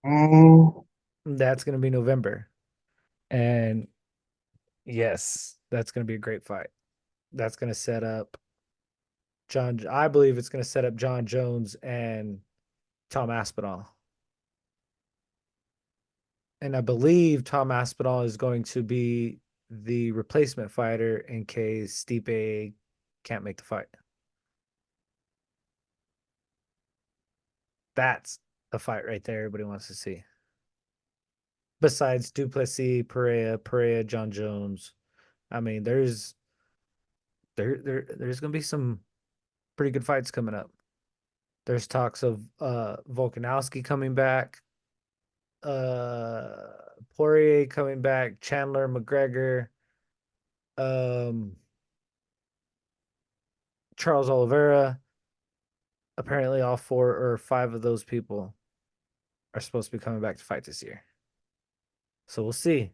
Mm, That's going to be November. And yes, that's going to be a great fight. That's going to set up. I believe it's going to set up John Jones and Tom Aspinall. And I believe Tom Aspinall is going to be the replacement fighter in case Stipe can't make the fight. That's a fight right there everybody wants to see. Besides Duplessis, Pereira, John Jones. I mean, there's gonna be some pretty good fights coming up. There's talks of Volkanovski coming back, uh Poirier coming back, Chandler McGregor, um Charles Oliveira. Apparently all four or five of those people are supposed to be coming back to fight this year. So we'll see.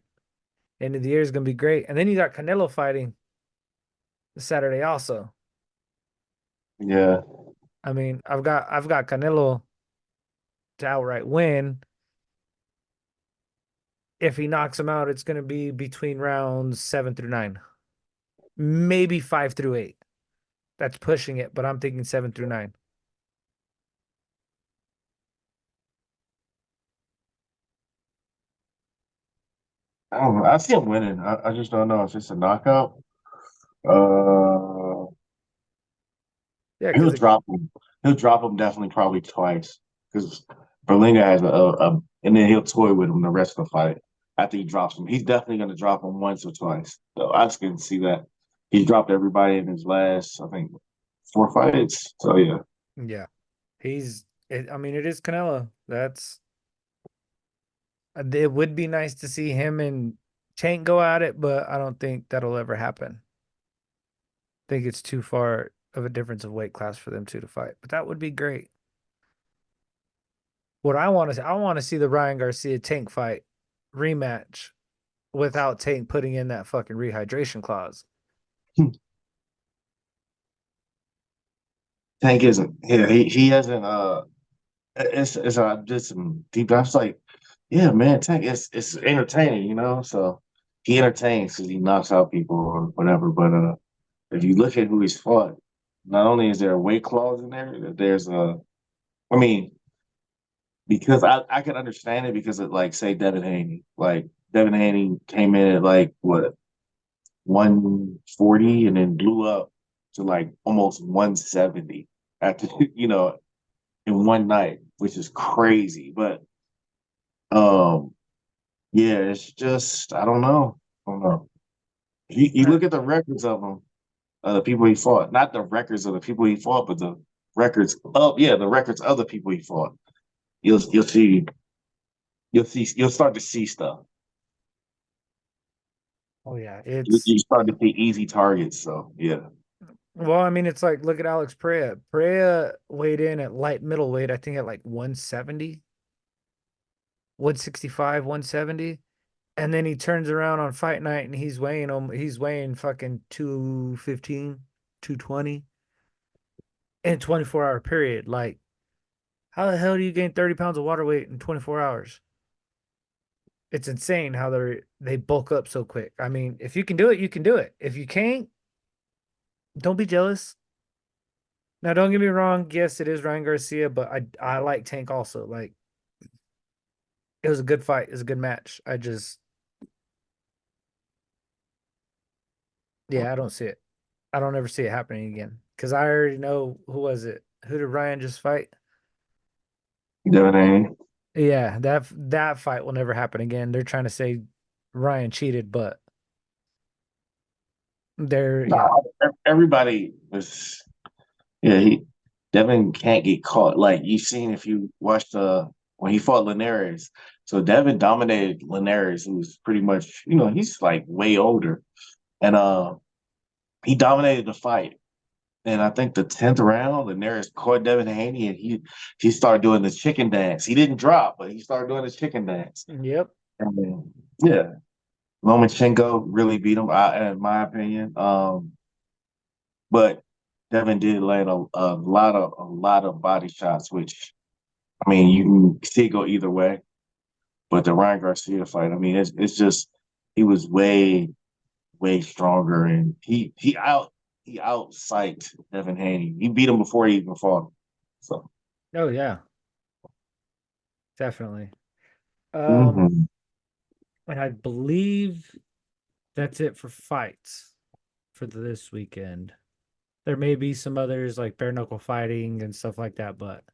End of the year is gonna be great. And then you got Canelo fighting this Saturday also. Yeah. I mean, I've got Canelo to outright win. If he knocks him out, it's gonna be between rounds 7 through 9. Maybe 5 through 8. That's pushing it, but I'm thinking 7 through 9. I don't know. I see him winning. I just don't know if it's a knockout. Uh, Yeah, he'll because drop him. He'll drop him definitely probably twice because Berlinga has and then he'll toy with him the rest of the fight after he drops him. He's definitely going to drop him once or twice. So I just can see that. He's dropped everybody in his last, I think, 4 fights. So yeah, yeah, I mean, it is Canelo. It would be nice to see him and Tank go at it, but I don't think that'll ever happen. I think it's too far of a difference of weight class for them two to fight, but that would be great. What I want to see the Ryan Garcia Tank fight rematch without Tank putting in that fucking rehydration clause. Tank isn't. Yeah, he hasn't. It's I did some deep dives. Like, yeah, man, Tank. It's entertaining, you know. So he entertains because he knocks out people or whatever. But if you look at who he's fought, not only is there a weight clause in there, there's a. I mean, because I can understand it because of like say Devin Haney, like Devin Haney came in at like what 140 and then blew up to like almost 170 after in one night, which is crazy. But um, yeah, it's just I don't know. I don't know. You Uh, look at the records of them, the people he fought, not the records of the people he fought, but the the records of the people he fought. You'll see you'll start to see stuff. oh yeah, You start to see easy targets. So yeah, well, I mean, it's like look at Alex Pereira. Pereira weighed in at light middleweight, I think at like 170, 165, 170. And then he turns around on fight night and he's weighing fucking 215, 220 in a 24-hour period. Like, how the hell do you gain 30 pounds of water weight in 24 hours? It's insane how they bulk up so quick. I mean, if you can do it, you can do it. If you can't, don't be jealous. Now, don't get me wrong. Yes, it is Ryan Garcia, but I like Tank also. Like, it was a good fight. It was a good match. Yeah, I don't see it. I don't ever see it happening again. Because I already know who was it? Who did Ryan just fight? Devin Haney. Yeah, that fight will never happen again. They're trying to say Ryan cheated, but yeah. No, everybody was. Yeah, Devin can't get caught. Like you've seen if you watched when he fought Linares. So Devin dominated Linares, who's pretty much he's like way older, and he dominated the fight. And I think the 10th round, Linares caught Devin Haney, and he started doing the chicken dance. He didn't drop, but he started doing the chicken dance. Yep. And then, yeah, Lomachenko really beat him, in my opinion. But Devin did land a lot of body shots, which I mean you can see it go either way. But the Ryan Garcia fight, I mean, it's just he was way stronger, and he out psyched Devin Haney. He beat him before he even fought him. So Oh yeah, definitely. Um, mhm. and I believe that's it for fights for this weekend. There may be some others like bare knuckle fighting and stuff like that, but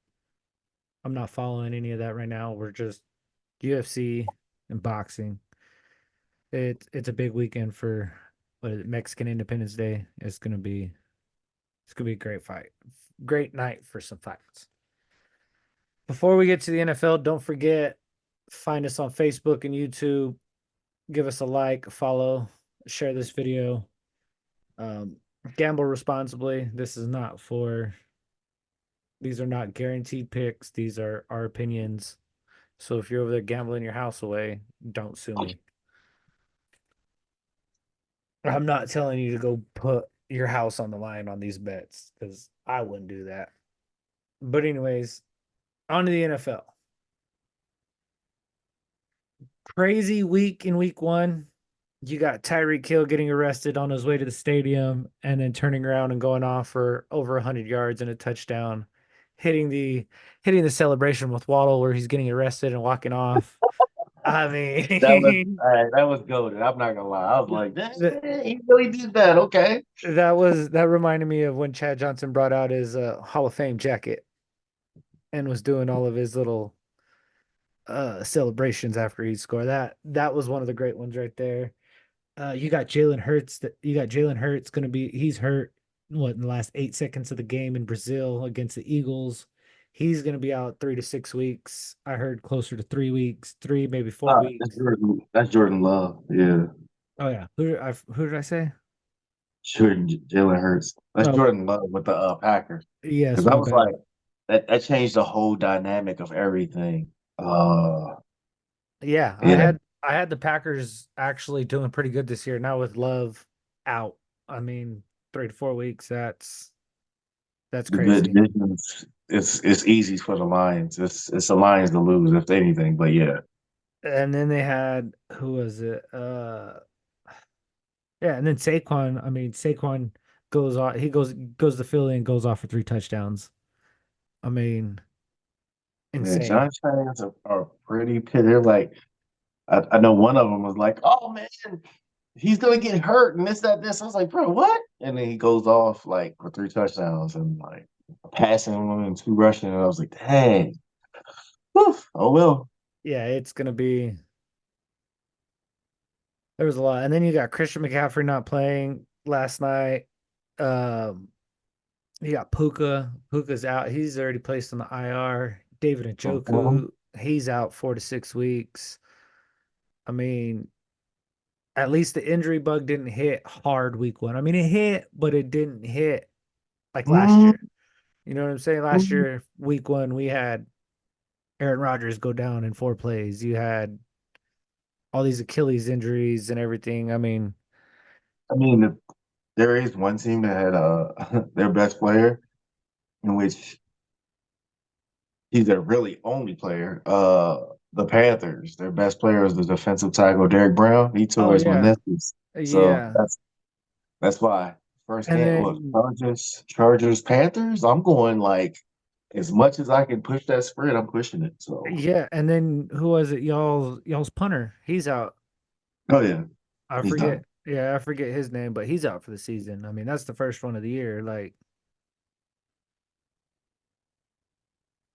I'm not following any of that right now. We're just UFC and boxing. It's a big weekend for what is it, Mexican Independence Day. It's gonna be a great fight. Great night for some fights. Before we get to the NFL, don't forget find us on Facebook and YouTube. Give us a like, follow, share this video. Um, Gamble responsibly. These are not guaranteed picks. These are our opinions. So if you're over there gambling your house away, don't sue me. I'm not telling you to go put your house on the line on these bets because I wouldn't do that. But anyways, on to the NFL. Crazy week in week one. You got Tyreek Hill getting arrested on his way to the stadium and then turning around and going off for over 100 yards and a touchdown, hitting the hitting the celebration with Waddle where he's getting arrested and walking off. I mean, That was goated. I'm not gonna lie. I was like, dang, that he really did that. Okay. that reminded me of when Chad Johnson brought out his Hall of Fame jacket and was doing all of his little celebrations after he scored. That was one of the great ones right there. You got Jalen Hurts. You got Jalen Hurts going to be. He's hurt. What in the last 8 seconds of the game in Brazil against the Eagles? He's going to be out 3 to 6 weeks. I heard closer to 3 weeks, three maybe 4 weeks. That's Jordan Love. Yeah. Oh yeah, who did I say? Jalen Hurts. That's Oh Jordan Love with the Packers. yes, Because I my was like, bad. that changed the whole dynamic of everything. Yeah, Yeah, I had the Packers actually doing pretty good this year. Now with Love out, I mean 3 to 4 weeks. That's crazy. divisions. It's easy for the Lions. It's the Lions to lose if anything. But yeah, And then they had who was it? Yeah, and then Saquon. I mean, Saquon goes off. He goes to Philly and goes off for 3 touchdowns. I mean, man, insane. Giants fans are pretty pissed. They're like, I know one of them was like, "Oh man, he's gonna get hurt and this, that, this." I was like, "Bro, what?" And then he goes off like for 3 touchdowns and like passing him and two rushing. And I was like, "Dang, whew, oh well." Yeah, it's gonna be. There was a lot, and then you got Christian McCaffrey not playing last night. Um, you got Puka. Puka's out. He's already placed on the IR. David Mhm. Njoku. He's out 4 to 6 weeks. I mean, at least the injury bug didn't hit hard week one. I mean, it hit, but it didn't hit like last Mhm. year. You know what I'm saying? Last year, week one, we had Aaron Rodgers go down in 4 plays. You had all these Achilles injuries and everything. I mean, I mean, there is one team that had their best player, in which he's their really only player. The Panthers, their best player is the defensive tackle Derek Brown. He tore oh his yeah, meniscus, so yeah. that's why first And game. Look, then Chargers, Panthers. I'm going like as much as I can push that spread. I'm pushing it. So, yeah, and then who was it? Y'all's punter. He's out. oh yeah, I he's done. forget. Yeah, I forget his name, but he's out for the season. I mean, that's the first one of the year. Like,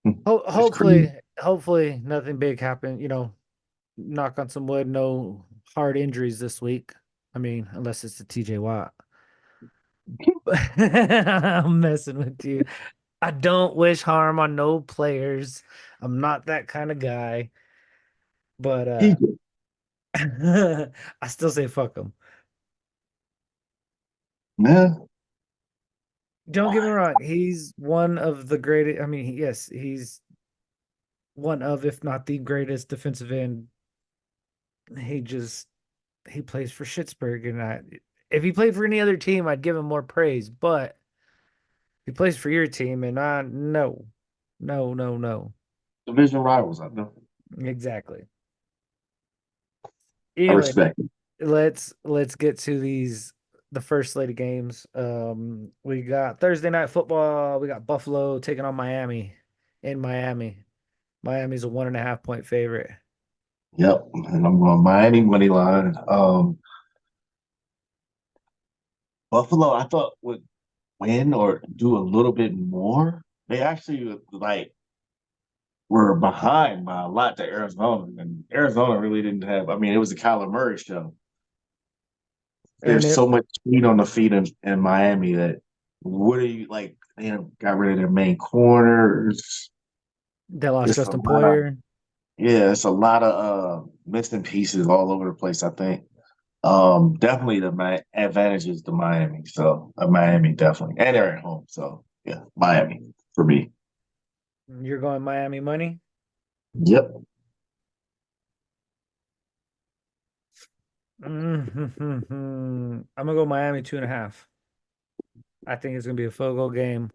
It's crazy. hopefully nothing big happened. Knock on some wood, no hard injuries this week. I mean, unless it's the TJ Watt. I'm messing with you. I don't wish harm on no players. I'm not that kind of guy, but TJ, I still say fuck them. man. Don't get me wrong. He's one of the greatest. I mean, yes, he's one of, if not the greatest defensive end. He just he plays for Schittsburg, and if he played for any other team, I'd give him more praise. But he plays for your team, and no, no, no, no. Division rivals. I know. Exactly. I Anyway, respect it. let's get to these. the first slate of games. We got Thursday night football. We got Buffalo taking on Miami in Miami. Miami's a 1.5 point favorite. Yep, and I'm going Miami money line. Buffalo, I thought would win or do a little bit more. They actually like were behind by a lot to Arizona, and Arizona really didn't have. I mean, it was the Kyler Murray show. And There's it so much speed on the feet in Miami that what are you like? They got rid of their main corners. they lost It's a Justin lot of Poyer. yeah, it's a lot of missing pieces all over the place. I think definitely the advantages to Miami. So Miami definitely, and they're at home. So yeah, Miami for me. You're going Miami money. Yep. I'm gonna go Miami 2.5. I think it's gonna be a field goal game.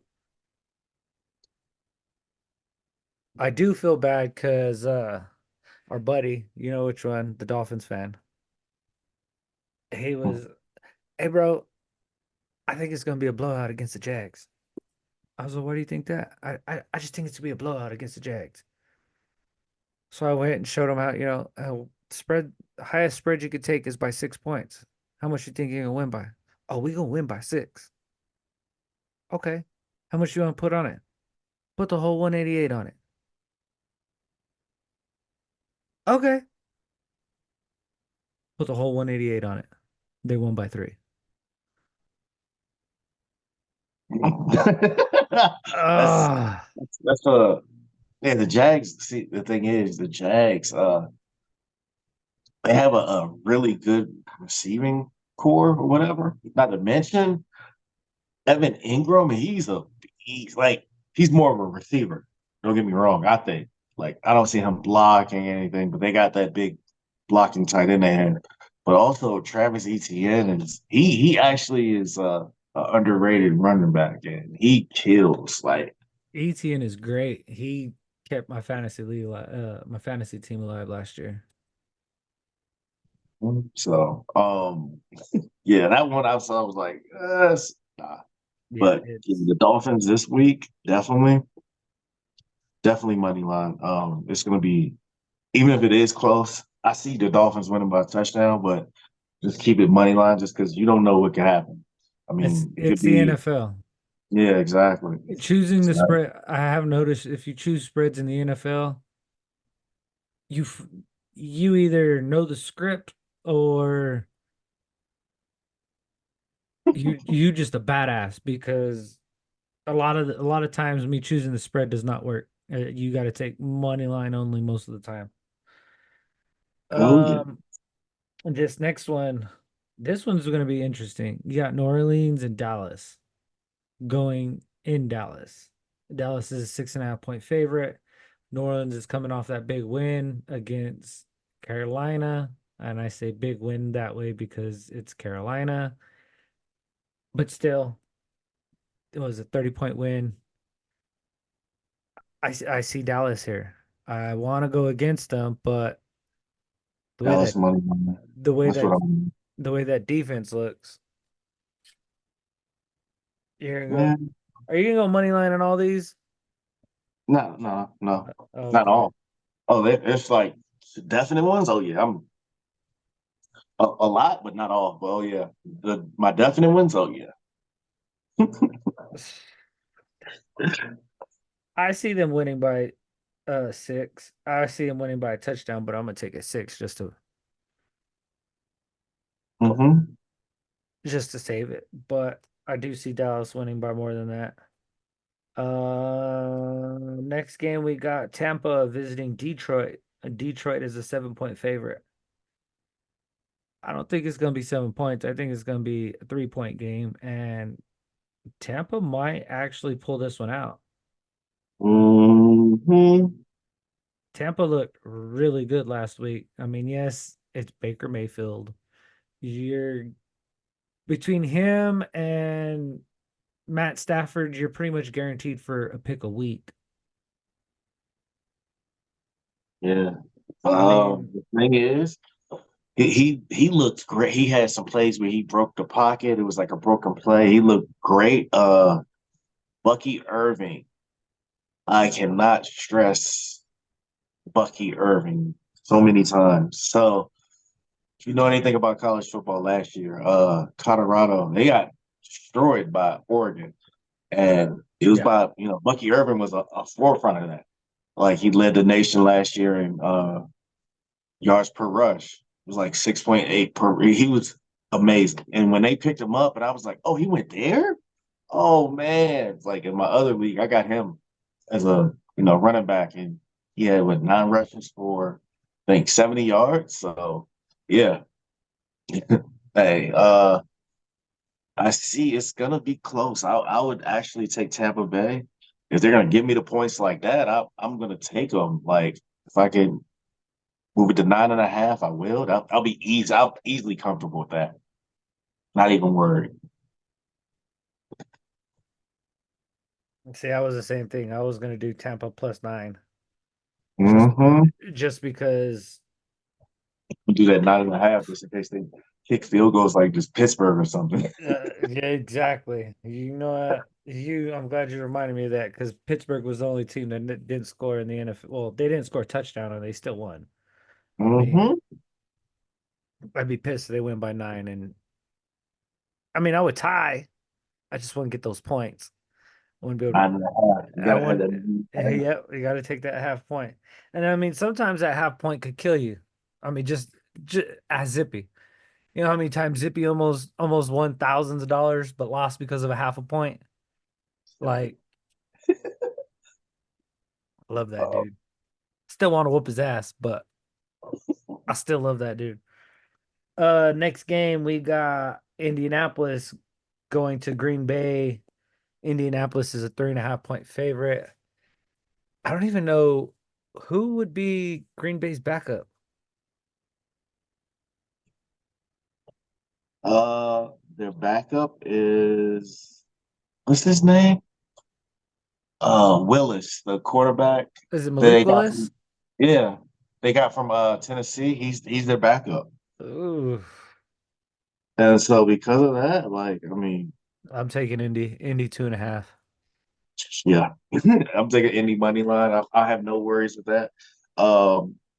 I do feel bad because our buddy, you know which one, the Dolphins fan, he was, hey bro, I think it's gonna be a blowout against the Jags. I was like, why do you think that? I just think it's gonna be a blowout against the Jags. So I went and showed him how, spread highest spread you could take is by 6 points. How much you think you're gonna win by? Oh, we gonna win by 6. Okay. How much you want to put on it? Put the whole 188 on it. Okay. Put the whole 188 on it. They won by 3. that's Ah, that's yeah, the Jags. See, the thing is, the Jags, they have a really good receiving core or whatever. Not to mention Evan Ingram. He's like he's more of a receiver. Don't get me wrong. I think like I don't see him blocking anything, but they got that big blocking tight end they have. But also Travis Etienne is he actually is a underrated running back and he kills like. ETN is great. He kept my fantasy league, my fantasy team alive last year. So, yeah, that one I saw I was like, nah. Yeah, But yeah, it's the Dolphins this week, definitely money line. It's gonna be even if it is close. I see the Dolphins winning by a touchdown, but just keep it money line just because you don't know what can happen. I it's mean, it could it's the be NFL. yeah, exactly. Choosing the So, spread, I have noticed if you choose spreads in the NFL, you f- you either know the script or you just a badass because a lot of times me choosing the spread does not work. You got to take money line only most of the time. oh yeah, Um, and this one's going to be interesting. You got New Orleans and Dallas going in Dallas. Dallas is a 6.5 point favorite. New Orleans is coming off that big win against Carolina. And I say big win that way because it's Carolina. But still, it was a 30 point win. I see Dallas here. I want to go against them, but the way Dallas that money line. the way That's that what I'm. the way that defense looks, you're gonna go. Man, Are you gonna go money line on all these? no, no, no, not Okay. all. Oh, it's like definite ones. Oh yeah, I'm a lot, but not all. Well, yeah, my definite ones. Oh yeah. I see them winning by 6. I see them winning by a touchdown, but I'm gonna take a 6 Mm-hmm. just to save it. But I do see Dallas winning by more than that. Next game we got Tampa visiting Detroit. And Detroit is a 7 point favorite. I don't think it's gonna be 7 points. I think it's gonna be a 3 point game, and Tampa might actually pull this one out. Mm-hmm. Tampa looked really good last week. I mean, yes, it's Baker Mayfield. You're between him and Matt Stafford, you're pretty much guaranteed for a pick a week. Yeah. I mean, The thing is, he looked great. He had some plays where he broke the pocket. It was like a broken play. He looked great. Bucky Irving. I cannot stress Bucky Irving so many times. So if you know anything about college football last year, Colorado, they got destroyed by Oregon. And it was Yeah. by, Bucky Irving was a forefront of that. Like he led the nation last year in yards per rush. It was like 6.8 per. He was amazing. And when they picked him up, and I was like, oh, he went there? Oh man. It's like in my other league, I got him as a running back, and he had with 9 rushes for I think 70 yards. So yeah. Hey, I see it's gonna be close. I would actually take Tampa Bay. If they're gonna give me the points like that, I'm gonna take them. Like if I can move it to 9.5, I will. I'll be easy. I'll easily comfortable with that. Not even worried. See, I was the same thing. I was gonna do Tampa plus 9, just Mm-hmm. just because. We'll do that 9.5 just in case they kick field goals like just Pittsburgh or something. Yeah, exactly. You know what? I'm glad you reminded me of that because Pittsburgh was the only team that didn't score in the NFL. Well, they didn't score a touchdown and they still won. I mean, Mm-hmm. I'd be pissed if they win by 9. And I mean, I would tie. I just wouldn't get those points. I wouldn't be able to. 9.5. You I gotta have wouldn't. that. Yeah, you got to take that half point. And I mean, sometimes that half point could kill you. I mean, just as Zippy. You know how many times Zippy almost won thousands of dollars but lost because of a half a point? Like, I love that Uh, dude. Still want to whoop his ass, but I still love that dude. Next game we got Indianapolis going to Green Bay. Indianapolis is a 3.5 point favorite. I don't even know who would be Green Bay's backup. their backup is what's his name? Willis, the quarterback Is it that they Malik got Willis? from yeah, they got from Tennessee. He's their backup. Ooh, And so because of that, like, I mean, I'm taking Indy. Indy 2.5. yeah, I'm taking any money line. I have no worries with that.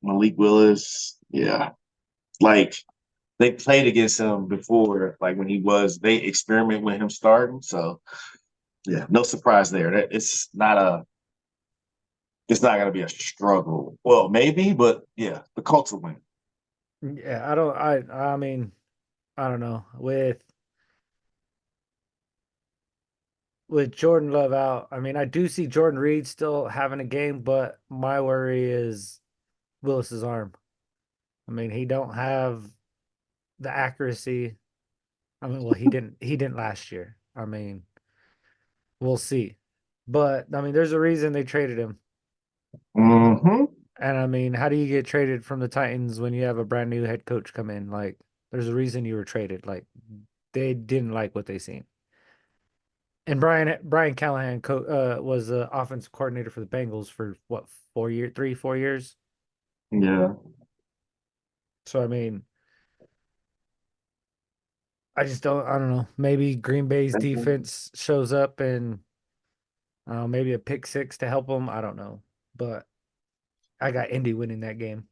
Malik Willis, yeah, like they played against him before, like when they experiment with him starting. So yeah, no surprise there. It's not going to be a struggle. Well, maybe, but yeah, the Colts will win. Yeah, I don't. I mean, I don't know. With Jordan Love out, I mean, I do see Jordan Reed still having a game, but my worry is Willis's arm. I mean, he don't have the accuracy. I mean, well, he didn't last year. I mean, we'll see. But I mean, there's a reason they traded him. Hmm. And I mean, how do you get traded from the Titans when you have a brand new head coach come in? Like, there's a reason you were traded. Like, they didn't like what they seen. And Brian Callahan was the offensive coordinator for the Bengals for what 4 year, 3 4 years. Yeah. So I mean, I don't know. Maybe Green Bay's defense shows up and maybe a pick six to help them. I don't know, but I got Indy winning that game.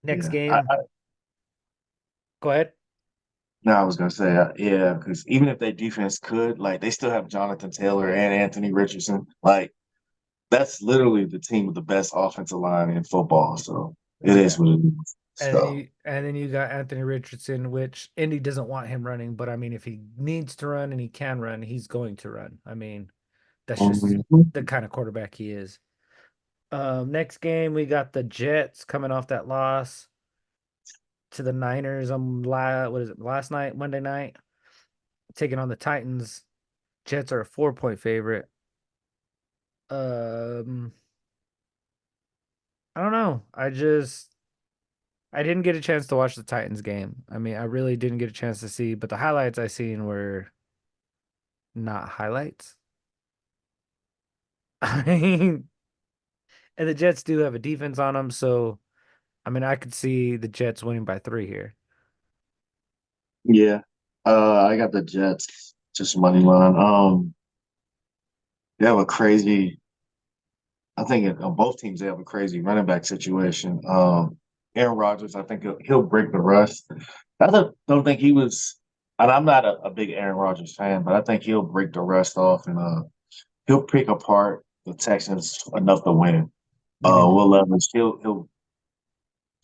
Next Yeah. I, game, I, go ahead. no, I was gonna say, yeah, because even if their defense could, like, they still have Jonathan Taylor and Anthony Richardson. Like, that's literally the team with the best offensive line in football. So it is Yeah, what it is. So, and then you got Anthony Richardson, which Indy doesn't want him running, but I mean, if he needs to run and he can run, he's going to run. I mean, that's just mhm. the kind of quarterback he is. Next game we got the Jets coming off that loss to the Niners on what is it, last night, Monday night, taking on the Titans. Jets are a 4 point favorite. Um, I don't know. I didn't get a chance to watch the Titans game. I mean, I really didn't get a chance to see, but the highlights I seen were not highlights. I mean, and the Jets do have a defense on them, so I mean, I could see the Jets winning by 3 here. Yeah. I got the Jets, just money line. They have a crazy, I think on both teams, they have a crazy running back situation. Aaron Rodgers, I think he'll break the rust. I don't think he was, and I'm not a big Aaron Rodgers fan, but I think he'll break the rust off and he'll pick apart the Texans enough to win. You mean Will Levis,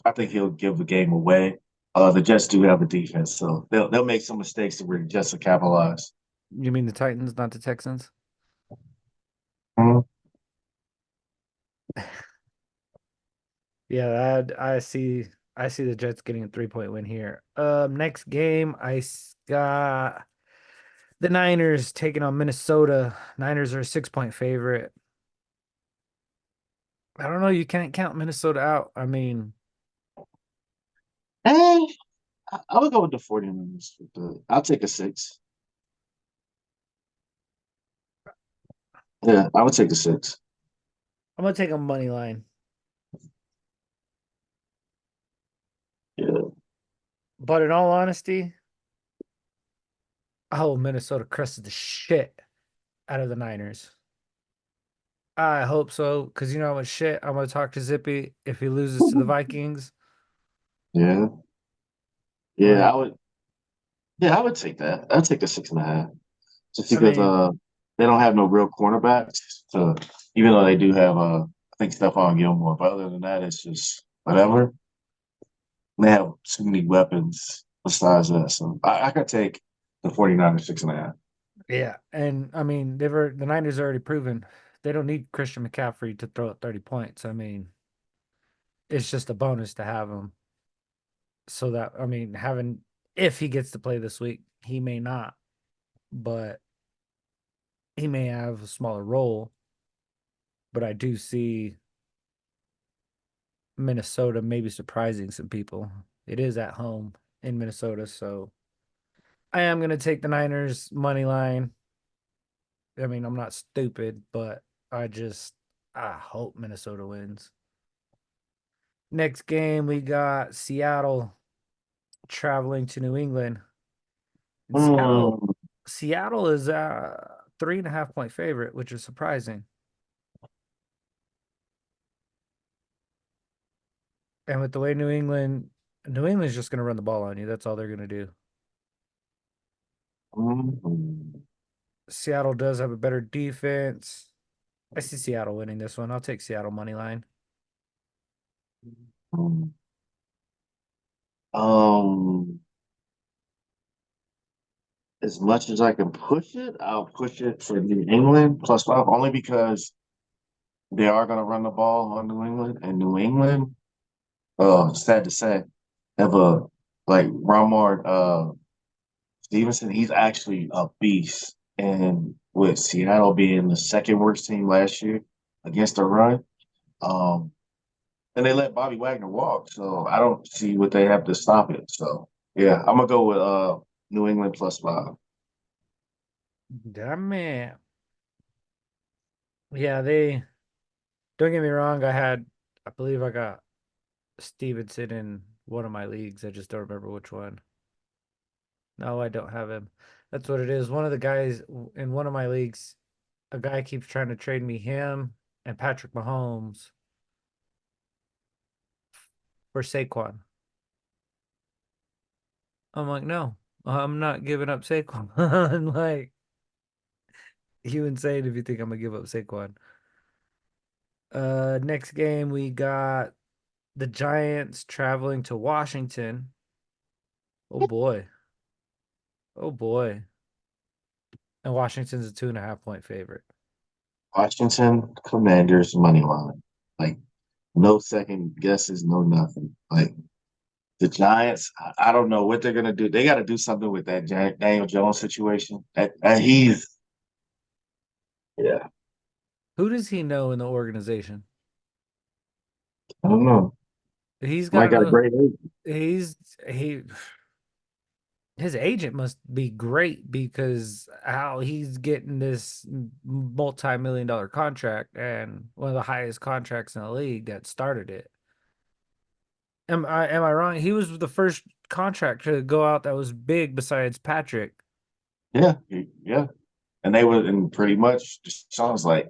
I think he'll give the game away. The Jets do have a defense, so they'll make some mistakes to really just to capitalize. you mean the Titans, not the Texans? Mhm. Yeah, I see the Jets getting a 3-point win here. Next game got the Niners taking on Minnesota. Niners are a 6-point favorite. I don't know, you can't count Minnesota out. I mean, Hey, I would go with the 49ers. I'll take a six. Yeah, I would take a six. I'm gonna take a money line. Yeah. But in all honesty, I hope Minnesota crushes the shit out of the Niners. I hope so, because you know how much shit I'm gonna talk to Zippy if he loses to the Vikings. Yeah. Yeah, Like, I would. Yeah, I would take that. I'd take a 6.5, just I because mean, they don't have no real cornerbacks. So even though they do have I think Stephon Gilmore, but other than that, it's just whatever. They have too many weapons besides that. So I could take the 49ers 6.5. yeah, and I mean the Niners already proven they don't need Christian McCaffrey to throw up 30 points. I mean, it's just a bonus to have him. So that I mean, having if he gets to play this week, he may not, but he may have a smaller role. But I do see Minnesota maybe surprising some people. It is at home in Minnesota, so I am gonna take the Niners money line. I mean, I'm not stupid, but I just I hope Minnesota wins. Next game we got Seattle traveling to New England. And Mm, Seattle is a 3.5 point favorite, which is surprising. And with the way New England's just gonna run the ball on you. That's all they're gonna do. mm, Seattle does have a better defense. I see Seattle winning this one. I'll take Seattle money line. mm. Um, as much as I can push it, I'll push it for New England +5, only because they are going to run the ball on New England, and New England, sad to say, have a like Ramard Stevenson. He's actually a beast, and with Seattle being the second worst team last year against the run, um, and they let Bobby Wagner walk, so I don't see what they have to stop it. So yeah, I'm gonna go with New England +5. Damn man. Yeah, they don't get me wrong. I believe I got Stevenson in one of my leagues. I just don't remember which one. No, I don't have him. That's what it is. One of the guys in one of my leagues, a guy keeps trying to trade me him and Patrick Mahomes for Saquon. I'm like, no, I'm not giving up Saquon. I'm like, you insane if you think I'm gonna give up Saquon. Next game we got the Giants traveling to Washington. Oh boy. Oh boy. And Washington's a 2.5 point favorite. Washington Commanders money line, like no second guesses, no nothing. Like the Giants, I don't know what they're gonna do. They got to do something with that Daniel Jones situation. And he's yeah, Who does he know in the organization? I don't know. He's got Mike to got a know. great agent. He's he his agent must be great because how he's getting this multi-million-dollar contract and one of the highest contracts in the league that started it. Am I wrong? He was the first contract to go out that was big besides Patrick. Yeah, yeah. And they were, and pretty much Deshaun's like,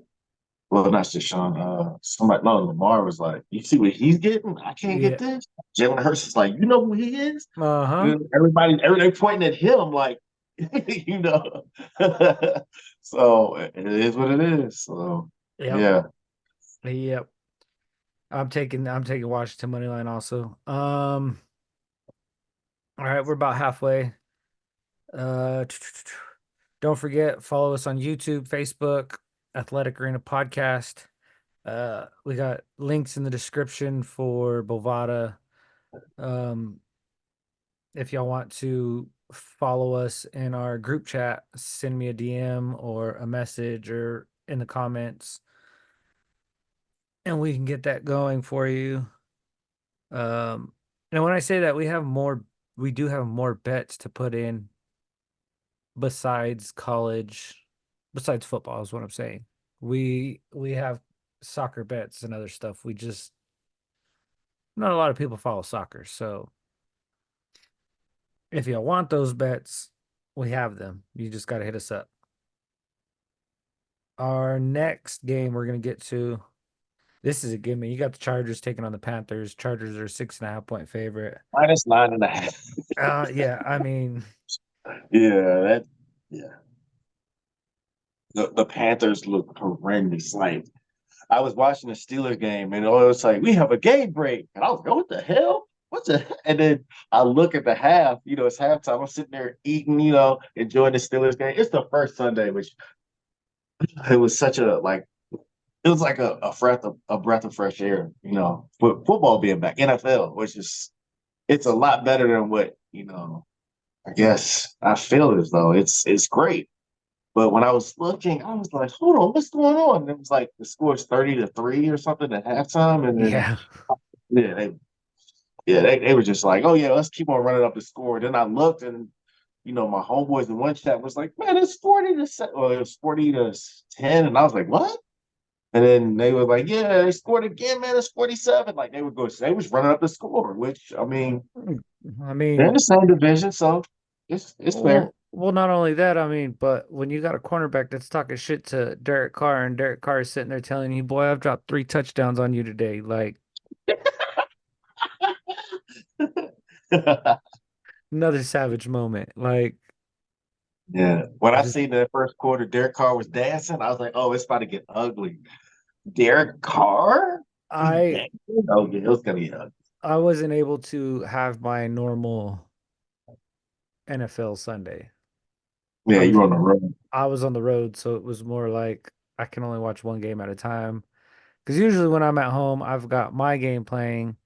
well, not Deshaun, somebody, no, Lamar was like, you see what he's getting? I can't get Yeah. this. Jalen Hurts is like, you know who he is? Uh-huh. And everybody pointing at him like, you know. So it is what it is. So Yep. yeah. Yep. I'm taking Washington money line also. All right, we're about halfway. Uh don't forget, follow us on YouTube, Facebook, Athletic Arena Podcast. We got links in the description for Bovada. Um, if y'all want to follow us in our group chat, send me a DM or a message or in the comments, and we can get that going for you. Um, and when I say that, we do have more bets to put in besides college, besides football is what I'm saying. We have soccer bets and other stuff. We just not a lot of people follow soccer, so if you want those bets, we have them. You just got to hit us up. Our next game we're gonna get to. This is a gimme. You got the Chargers taking on the Panthers. Chargers are 6.5 point favorite. Minus 9.5. Yeah, I mean, Yeah, that yeah. The Panthers look horrendous. Like I was watching the Steelers game and it was like, we have a game break. And I was like, what the hell? What's the and then I look at the half, it's halftime. I'm sitting there eating, enjoying the Steelers game. It's the first Sunday, which it was such a like it was like a breath of fresh air, football being back, NFL, which is it's a lot better than what, I guess I feel as though it's great. But when I was looking, I was like, hold on, what's going on? And it was like the score's 30-3 or something at halftime. And then yeah, yeah, they were just like, oh yeah, let's keep on running up the score. Then I looked and my homeboys in one chat was like, man, it's 40-7, well, it was 40-10. And I was like, what? And then they were like, yeah, they scored again, man. It's 47. Like they was running up the score, which I mean, I they're in the mean, same division, so it's fair. well, not only that, I mean, but when you got a cornerback that's talking shit to Derek Carr, and Derek Carr is sitting there telling you, "Boy, I've dropped 3 touchdowns on you today," like another savage moment. Like, Yeah. When I just seen that first quarter, Derek Carr was dancing. I was like, oh, it's about to get ugly. Derek Carr? He's I dancing? Oh, yeah, it was gonna get ugly. I wasn't able to have my normal NFL Sunday. Yeah, I you was were on the road. I was on the road, so it was more like I can only watch one game at a time. Because usually when I'm at home, I've got my game playing,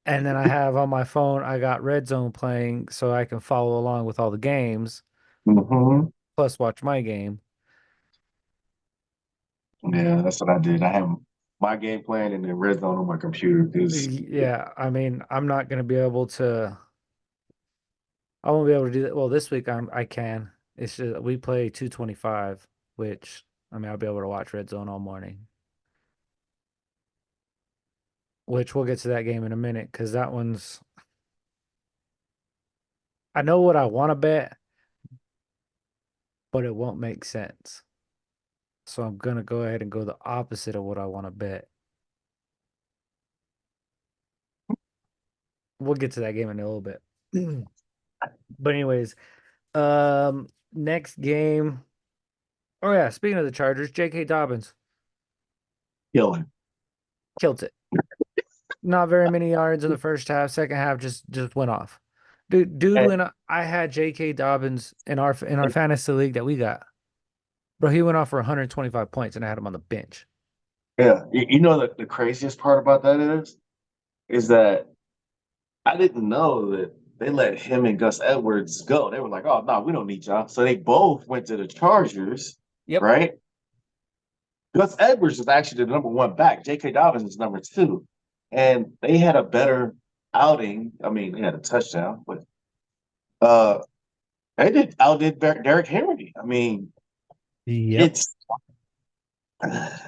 and then I have on my phone, I got Red Zone playing, so I can follow along with all the games, Hmm. plus watch my game. Yeah, that's what I did. I have my game plan and then red zone on my computer because Yeah, I mean, I'm not gonna be able to. I won't be able to do that. Well, this week I can. It's just we play 225, which I mean I'll be able to watch Red Zone all morning. Which we'll get to that game in a minute because that one's. I know what I want to bet, but it won't make sense. So I'm gonna go ahead and go the opposite of what I want to bet. We'll get to that game in a little bit. But anyways, next game. Oh yeah, speaking of the Chargers, J.K. Dobbins killing. killed it. Not very many yards in the first half. Second half just went off. Dude, And, when I had J.K. Dobbins in our fantasy league that we got, bro, he went off for 125 points, and I had him on the bench. yeah, you know the craziest part about that is that I didn't know that they let him and Gus Edwards go. They were like, oh no, we don't need y'all. So they both went to the Chargers, Yep. right? Gus Edwards is actually the number one back. J.K. Dobbins is number two. And they had a better outing. I mean, they had a touchdown, but uh they outdid Derrick Henry. I mean, Yep. it's I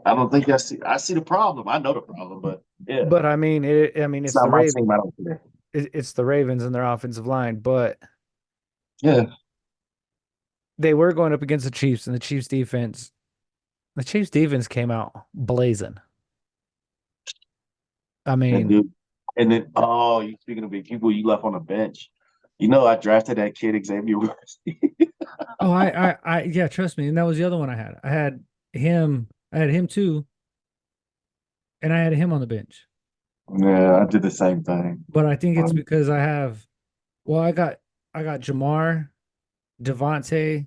don't think I see the problem. I know the problem, but Yeah, But I mean, it's not my team. I don't care. It's the Ravens and their offensive line, but Yeah, they were going up against the Chiefs, and the Chiefs defense came out blazing. I and mean, dude, and then you speaking of big people, you left on the bench. You know, I drafted that kid Xavier Worthy. oh, yeah, trust me. And that was the other one I had. I had him too, and I had him on the bench. Yeah, I did the same thing. But I think it's Um, because well, I got Jamar, Devontae,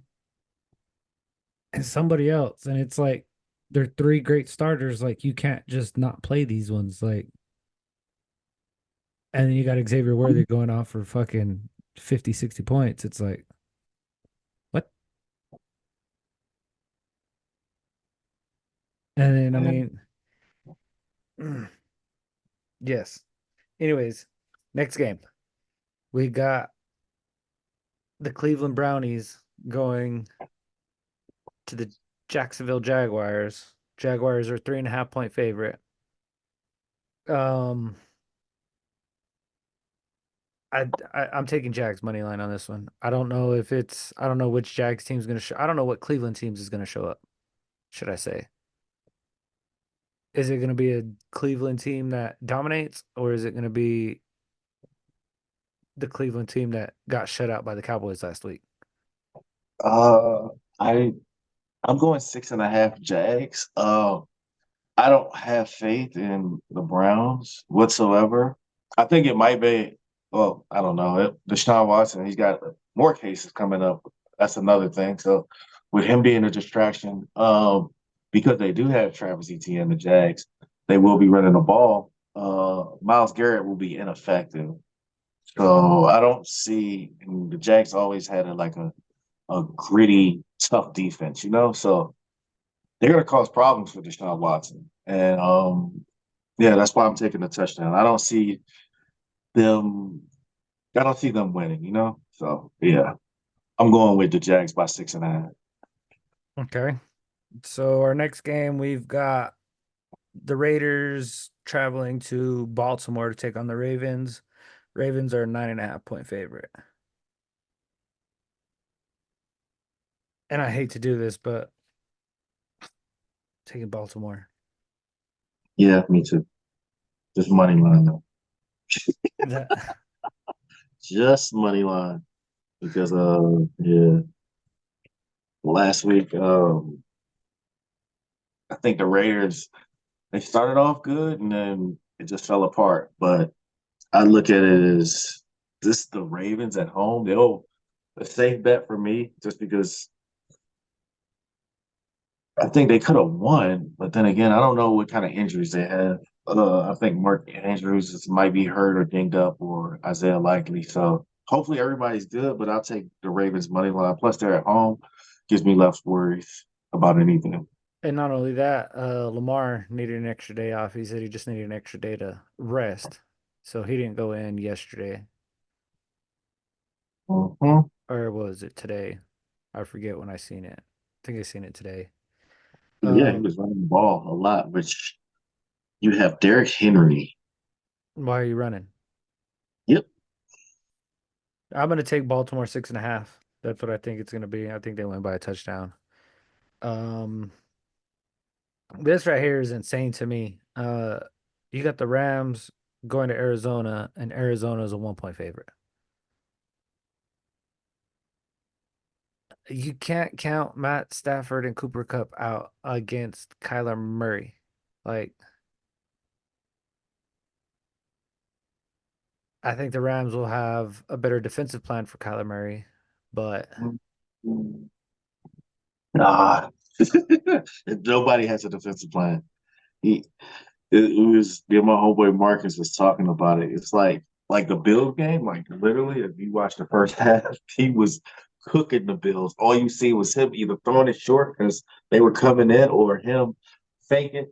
and somebody else, and it's like they're three great starters. Like you can't just not play these ones. Like, and then you got Xavier Worthy going off for fucking 50, 60 points. It's like what? And then I mean, yes. Anyways, next game we got the Cleveland Brownies going to the Jacksonville Jaguars. Jaguars are 3.5 point favorite. Um, I'm taking Jags money line on this one. I don't know which Jags team's gonna show. I don't know what Cleveland teams is gonna show up. Should I say? Is it gonna be a Cleveland team that dominates, or is it gonna be the Cleveland team that got shut out by the Cowboys last week? uh, I I'm going 6.5 Jags. I don't have faith in the Browns whatsoever. I think it might be. Well, I don't know. Deshaun Watson, he's got more cases coming up. That's another thing. So, with him being a distraction, because they do have Travis Etienne, the Jags, they will be running the ball. Miles Garrett will be ineffective. So I don't see. And the Jags always had a gritty, tough defense, you know. So they're going to cause problems for Deshaun Watson, and yeah, that's why I'm taking the touchdown. Them. I don't see them winning, you know. So yeah, I'm going with the Jags by 6.5. Okay. So our next game, we've got the Raiders traveling to Baltimore to take on the Ravens. Ravens are 9.5 point favorite. And I hate to do this, but taking Baltimore. Yeah, me too. Just money line though. That Just money line because yeah, last week I think the Raiders they started off good and then it just fell apart. But I look at it as this the Ravens at home. They'll a safe bet for me just because I think they could have won, but then again, I don't know what kind of injuries they have. I think Mark Andrews might be hurt or dinged up, or Isaiah Likely. So hopefully everybody's good. But I'll take the Ravens money line. Plus they're at home, gives me less worries about anything. and not only that, Lamar needed an extra day off. He said he just needed an extra day to rest. So he didn't go in yesterday. Hmm. Or was it today? I forget when I seen it. I think I seen it today. Yeah, he Um, was running the ball a lot, which you have Derrick Henry. why are you running? Yep. I'm gonna take Baltimore 6.5. That's what I think it's gonna be. I think they win by a touchdown. Um, this right here is insane to me. You got the Rams going to Arizona, and Arizona is a 1 point favorite. You can't count Matt Stafford and Cooper Cup out against Kyler Murray. Like, I think the Rams will have a better defensive plan for Kyler Murray, but Nah. Nobody has a defensive plan. He it was me and my homeboy Marcus was talking about it. It's like the Bills game, like literally, if you watch the first half, he was cooking the Bills. All you see was him either throwing it short because they were coming in, or him faking,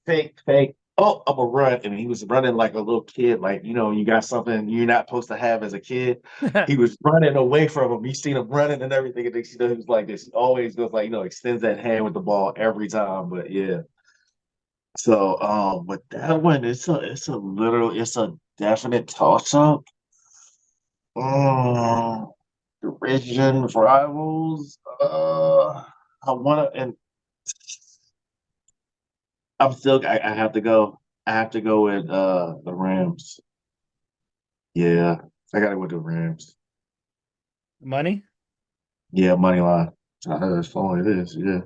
fake. Oh, I'm a run, and he was running like a little kid. Like you got something you're not supposed to have as a kid. He was running away from him. You seen him running and everything, and he was like this. He always goes like extends that hand with the ball every time. But yeah, So, with that one, it's a definite toss up. Mm, division rivals. I want to, and I have to go. I have to go with the Rams. Yeah, I gotta go with the Rams. Money? Yeah, money line. That's all it is. Yeah,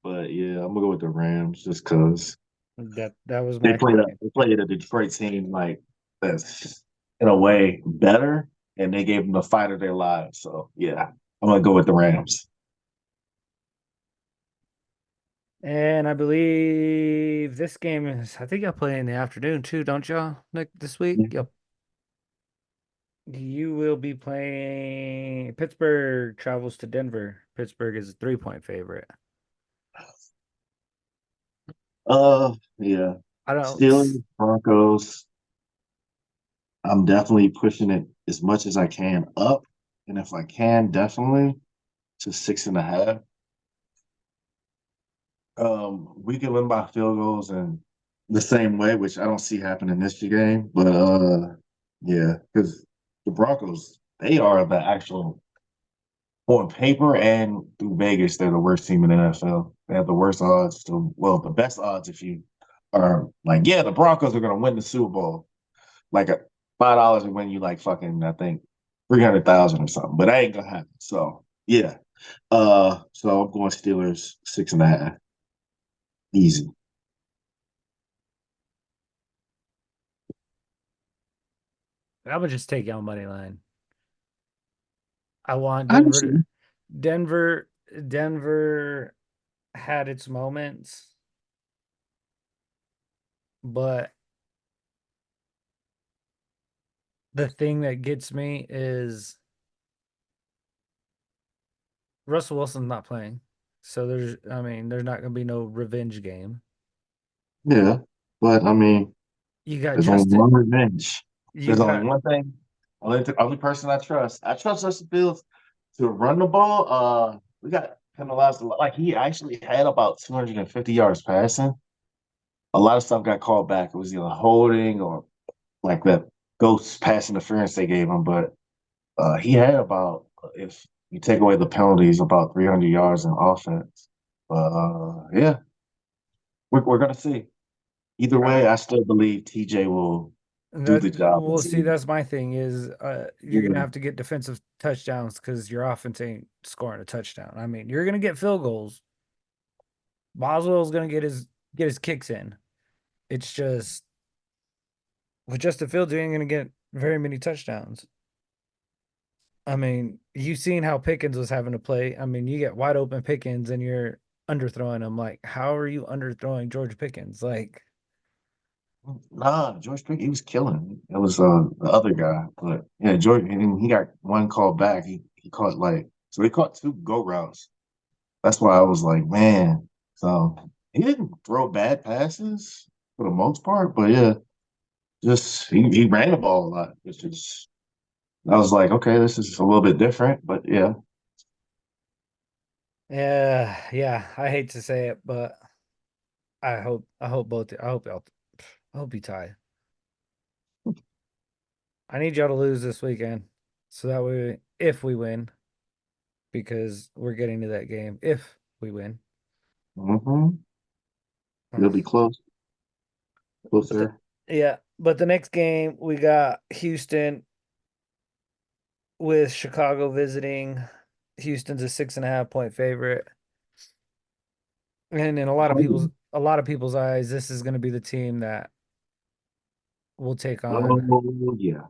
but yeah, I'm gonna go with the Rams just because That was my thinking. they played a Detroit team like that's in a way better, and they gave them the fight of their lives. So yeah, I'm gonna go with the Rams. And I believe this game is, I think y'all play in the afternoon too, don't y'all? Like this week? Yep. You will be playing Pittsburgh travels to Denver. Pittsburgh is a 3-point favorite. Yeah, I don't, Steelers, Broncos. I'm definitely pushing it as much as I can up, and if I can, definitely to 6.5. We can win by field goals and the same way, which I don't see happening this game. But yeah, because the Broncos, they are the actual on paper and through Vegas, they're the worst team in the NFL. They have the worst odds to, well, the best odds if you are like, yeah, the Broncos are gonna win the Super Bowl. Like a $5 will win you like fucking, I think, 300,000 or something. But that ain't gonna happen. So yeah. So I'm going Steelers 6.5. Easy. I would just take y'all money line. I want I Denver see. Denver, Denver had its moments, but the thing that gets me is Russell Wilson's not playing. So I mean, there's not going to be no revenge game. Yeah. But I mean, You got there's only Justin, one revenge. you There's only got, one thing. Only person I trust. I trust Justin Fields to run the ball. We got penalized a lot. Like he actually had about 250 yards passing. A lot of stuff got called back. It was either holding or like that ghost pass interference they gave him. But he had about, if you take away the penalties, about 300 yards in offense. But yeah, we're gonna see. Either uh, way, I still believe TJ will do that, the job. well, see, that's my thing is you're going to Yeah. have to get defensive touchdowns because your offense ain't scoring a touchdown. I mean, you're going to get field goals. Boswell's going to get his kicks in. It's just with Justin Fields, you ain't going to get very many touchdowns. I mean, you seen how Pickens was having to play. I mean, you get wide open Pickens and you're underthrowing him. Like, how are you underthrowing George Pickens? Like, Nah, George Pickens, he was killing. It was the other guy, but yeah, George, and he got one call back. He caught like so he caught two go routes. That's why I was like, man. So he didn't throw bad passes for the most part, but yeah, just he ran the ball a lot, which is I was like, okay, this is a little bit different, but yeah. yeah, yeah. I hate to say it, but I hope both. I hope you tie. I need y'all to lose this weekend, so that way, if we win, because we're getting to that game. If we win, Mm-hmm. Uh, It'll be close, but the, closer. yeah. But the next game we got Houston with Chicago visiting. Houston's a 6.5 point favorite. And in a lot of people's eyes, this is going to be the team that will take on Oh yeah.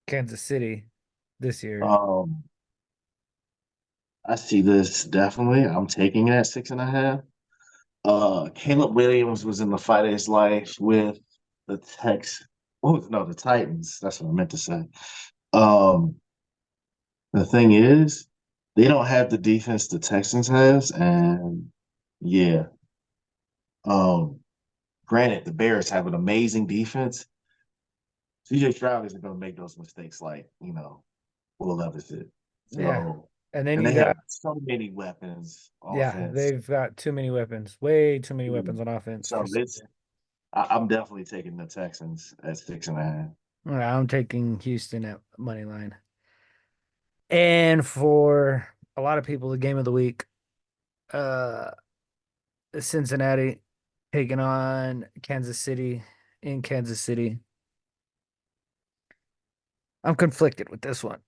Kansas City this year. Um, I see this definitely. I'm taking it at 6.5. Caleb Williams was in the fight of his life with the Tex. Oh no, the Titans. That's what I meant to say. Um, the thing is, they don't have the defense the Texans has, and yeah. Um, granted, the Bears have an amazing defense. CJ Stroud isn't going to make those mistakes like Will Levis did. Yeah. So. And then And you they got, have so many weapons yeah, offense. they've got too many weapons, way too many Mm. weapons on offense for So this, I'm definitely taking the Texans at 6.5. I'm taking Houston at money line. And for a lot of people, the game of the week, uh, Cincinnati taking on Kansas City in Kansas City. I'm conflicted with this one.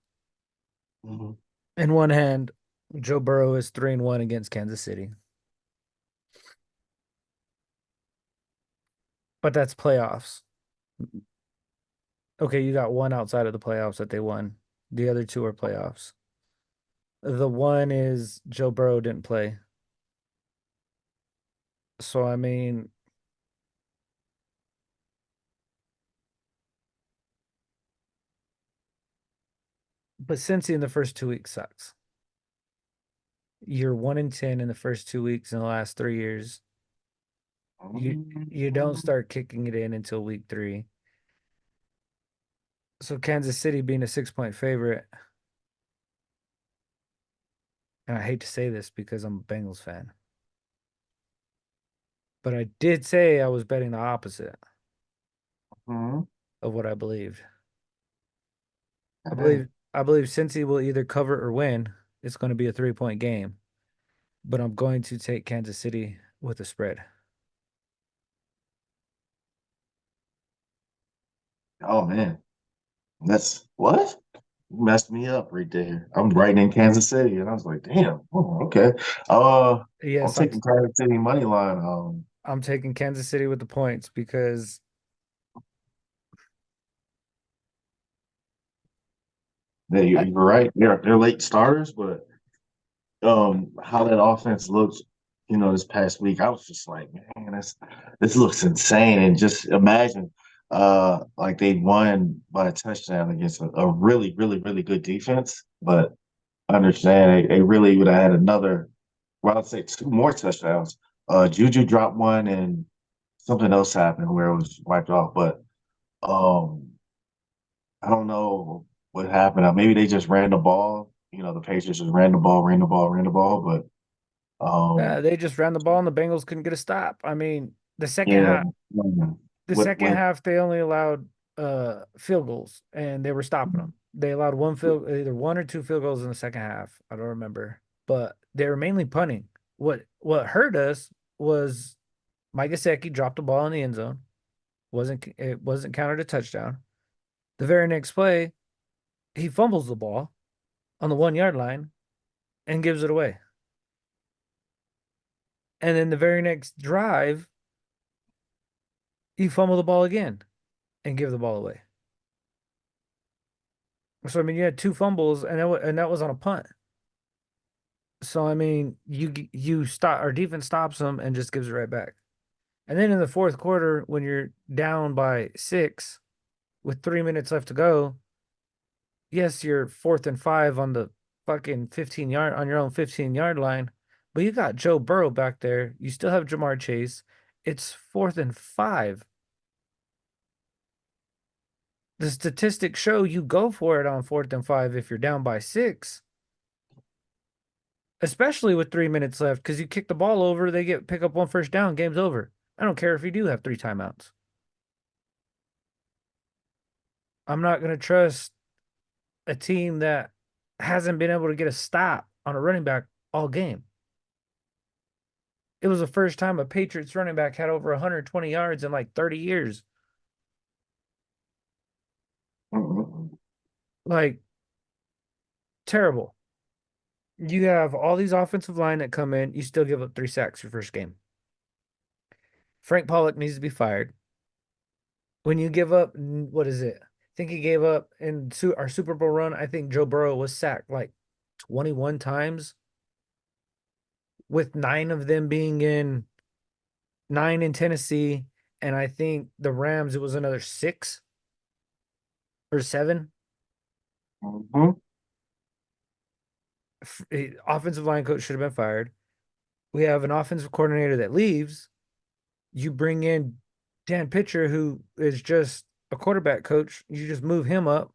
Mhm. In one hand, Joe Burrow is 3-1 against Kansas City, but that's playoffs. Okay, you got one outside of the playoffs that they won. The other two are playoffs. The one is Joe Burrow didn't play. So I mean, but Cincy in the first 2 weeks sucks. You're 1-10 in the first 2 weeks in the last 3 years. You don't Mhm. start kicking it in until week 3. So Kansas City being a 6-point favorite, and I hate to say this because I'm a Bengals fan, but I did say I was betting the opposite Mhm. of what I believed. I Hey. believe I believe Cincy will either cover or win. It's going to be a 3-point game, but I'm going to take Kansas City with a spread. Oh man, that's what messed me up right there. I'm writing in Kansas City, and I was like, damn. Oh, okay. Uh, I'm Yes, taking Kansas City money line. I'm taking Kansas City with the points because I, you're right. They're late starters, but how that offense looked, this past week, I was just like, man, this looks insane. And just imagine, like they won by a touchdown against a really, really, really good defense. But I understand they really would have had another, well, I'd say two more touchdowns. Juju dropped one, and something else happened where it was wiped off. But um, I don't know what happened. Maybe they just ran the ball. The Patriots just ran the ball, ran the ball, ran the ball. But they just ran the ball and the Bengals couldn't get a stop. I mean, yeah, the second what half they only allowed field goals and they were stopping them. They allowed either one or two field goals in the second half. I don't remember, but they were mainly punting. What hurt us was Mike Gesicki dropped the ball in the end zone. Wasn't counted a touchdown. The very next play, he fumbles the ball on the 1 yard line and gives it away. And then the very next drive, he fumbled the ball again and give the ball away. So I mean, you had two fumbles, and that was on a punt. So I mean, you stop our defense stops them and just gives it right back. And then in the fourth quarter, when you're down by 6 with 3 minutes left to go, yes, you're 4th and 5 on the fucking 15 yard on your own 15-yard line, but you got Joe Burrow back there. You still have Jamar Chase. It's 4th and 5. The statistics show you go for it on 4th and 5 if you're down by 6, especially with 3 minutes left, because you kick the ball over, they pick up one first down, game's over. I don't care if you do have 3 timeouts. I'm not going to trust a team that hasn't been able to get a stop on a running back all game. It was the first time a Patriots running back had over 120 yards in like 30 years. Like, terrible. You have all these offensive line that come in, you still give up 3 sacks your first game. Frank Pollock needs to be fired. When you give up, what is it? I think he gave up in our Super Bowl run. I think Joe Burrow was sacked like 21 times, with 9 of them being in 9 in Tennessee. And I think the Rams, it was another 6 or 7. Mhm. Offensive line coach should have been fired. We have an offensive coordinator that leaves. You bring in Dan Pitcher, who is just a quarterback coach. You just move him up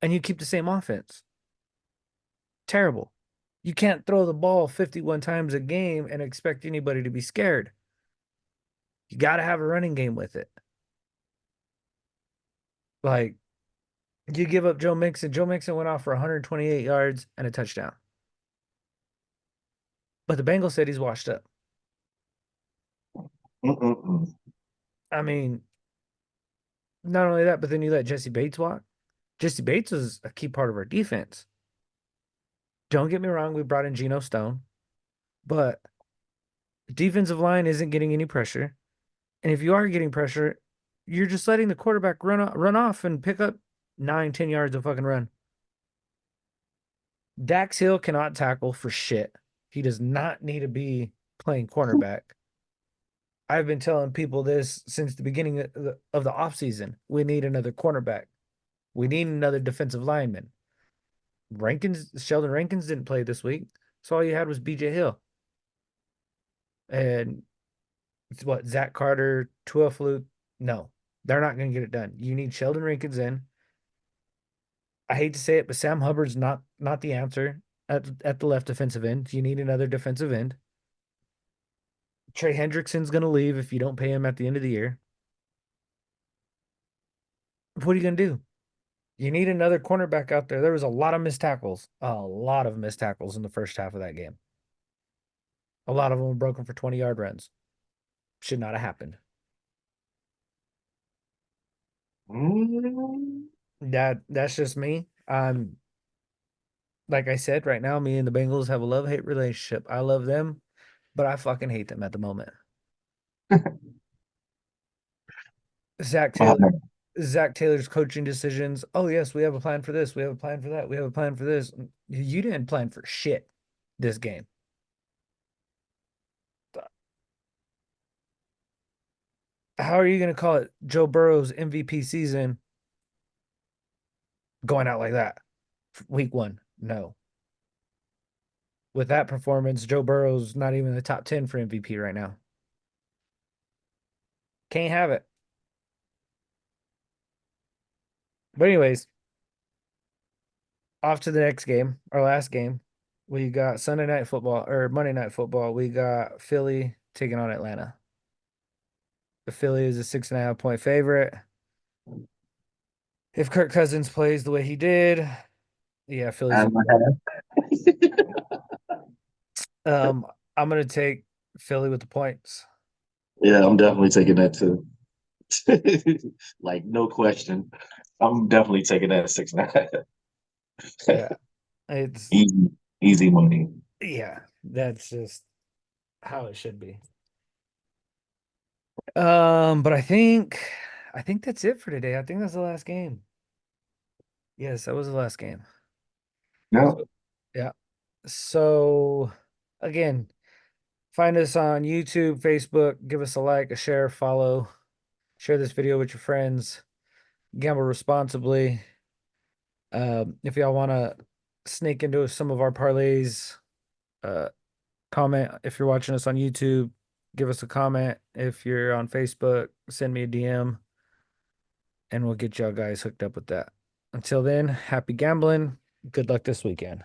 and you keep the same offense. Terrible. You can't throw the ball 51 times a game and expect anybody to be scared. You got to have a running game with it. Like, you give up Joe Mixon. Joe Mixon went off for 128 yards and a touchdown. But the Bengals said he's washed up. Mm-mm-mm. I mean, not only that, but then you let Jesse Bates walk. Jesse Bates is a key part of our defense. Don't get me wrong, we brought in Geno Stone, but the defensive line isn't getting any pressure. And if you are getting pressure, you're just letting the quarterback run off and pick up 9, 10 yards of fucking run. Dax Hill cannot tackle for shit. He does not need to be playing cornerback. I've been telling people this since the beginning of the offseason. We need another cornerback. We need another defensive lineman. Sheldon Rankins didn't play this week. So all you had was BJ Hill. And it's what, Zach Carter, Tua Flute? No, they're not going to get it done. You need Sheldon Rankins in. I hate to say it, but Sam Hubbard's not the answer at the left defensive end. You need another defensive end. Trey Hendrickson's going to leave if you don't pay him at the end of the year. What are you going to do? You need another cornerback out there. There was a lot of missed tackles in the first half of that game. A lot of them were broken for 20-yard runs. Should not have happened. Mm. That's just me. Like I said, right now, me and the Bengals have a love-hate relationship. I love them, but I fucking hate them at the moment. Zach Taylor, Zach Taylor's coaching decisions. Oh yes, we have a plan for this. We have a plan for that. We have a plan for this. You didn't plan for shit this game. How are you going to call it Joe Burrow's MVP season going out like that? Week one. No. With that performance, Joe Burrow's not even in the top 10 for MVP right now. Can't have it. But anyways, off to the next game, our last game. We got Sunday night football or Monday night football. We got Philly taking on Atlanta. The Philly is a 6.5 point favorite. If Kirk Cousins plays the way he did, yeah, Philly's And gonna my win. head. I'm gonna take Philly with the points. Yeah, I'm definitely taking that too. Like no question. I'm definitely taking that 6.5. Yeah, it's Easy, easy money. yeah, that's just how it should be. But I think that's it for today. I think that's the last game. Yes, that was the last game. No, So, yeah. So again, find us on YouTube, Facebook, give us a like, a share, follow, share this video with your friends, gamble responsibly. If y'all want to sneak into some of our parlays, uh, comment if you're watching us on YouTube, give us a comment. If you're on Facebook, send me a DM and we'll get y'all guys hooked up with that. Until then, happy gambling. Good luck this weekend.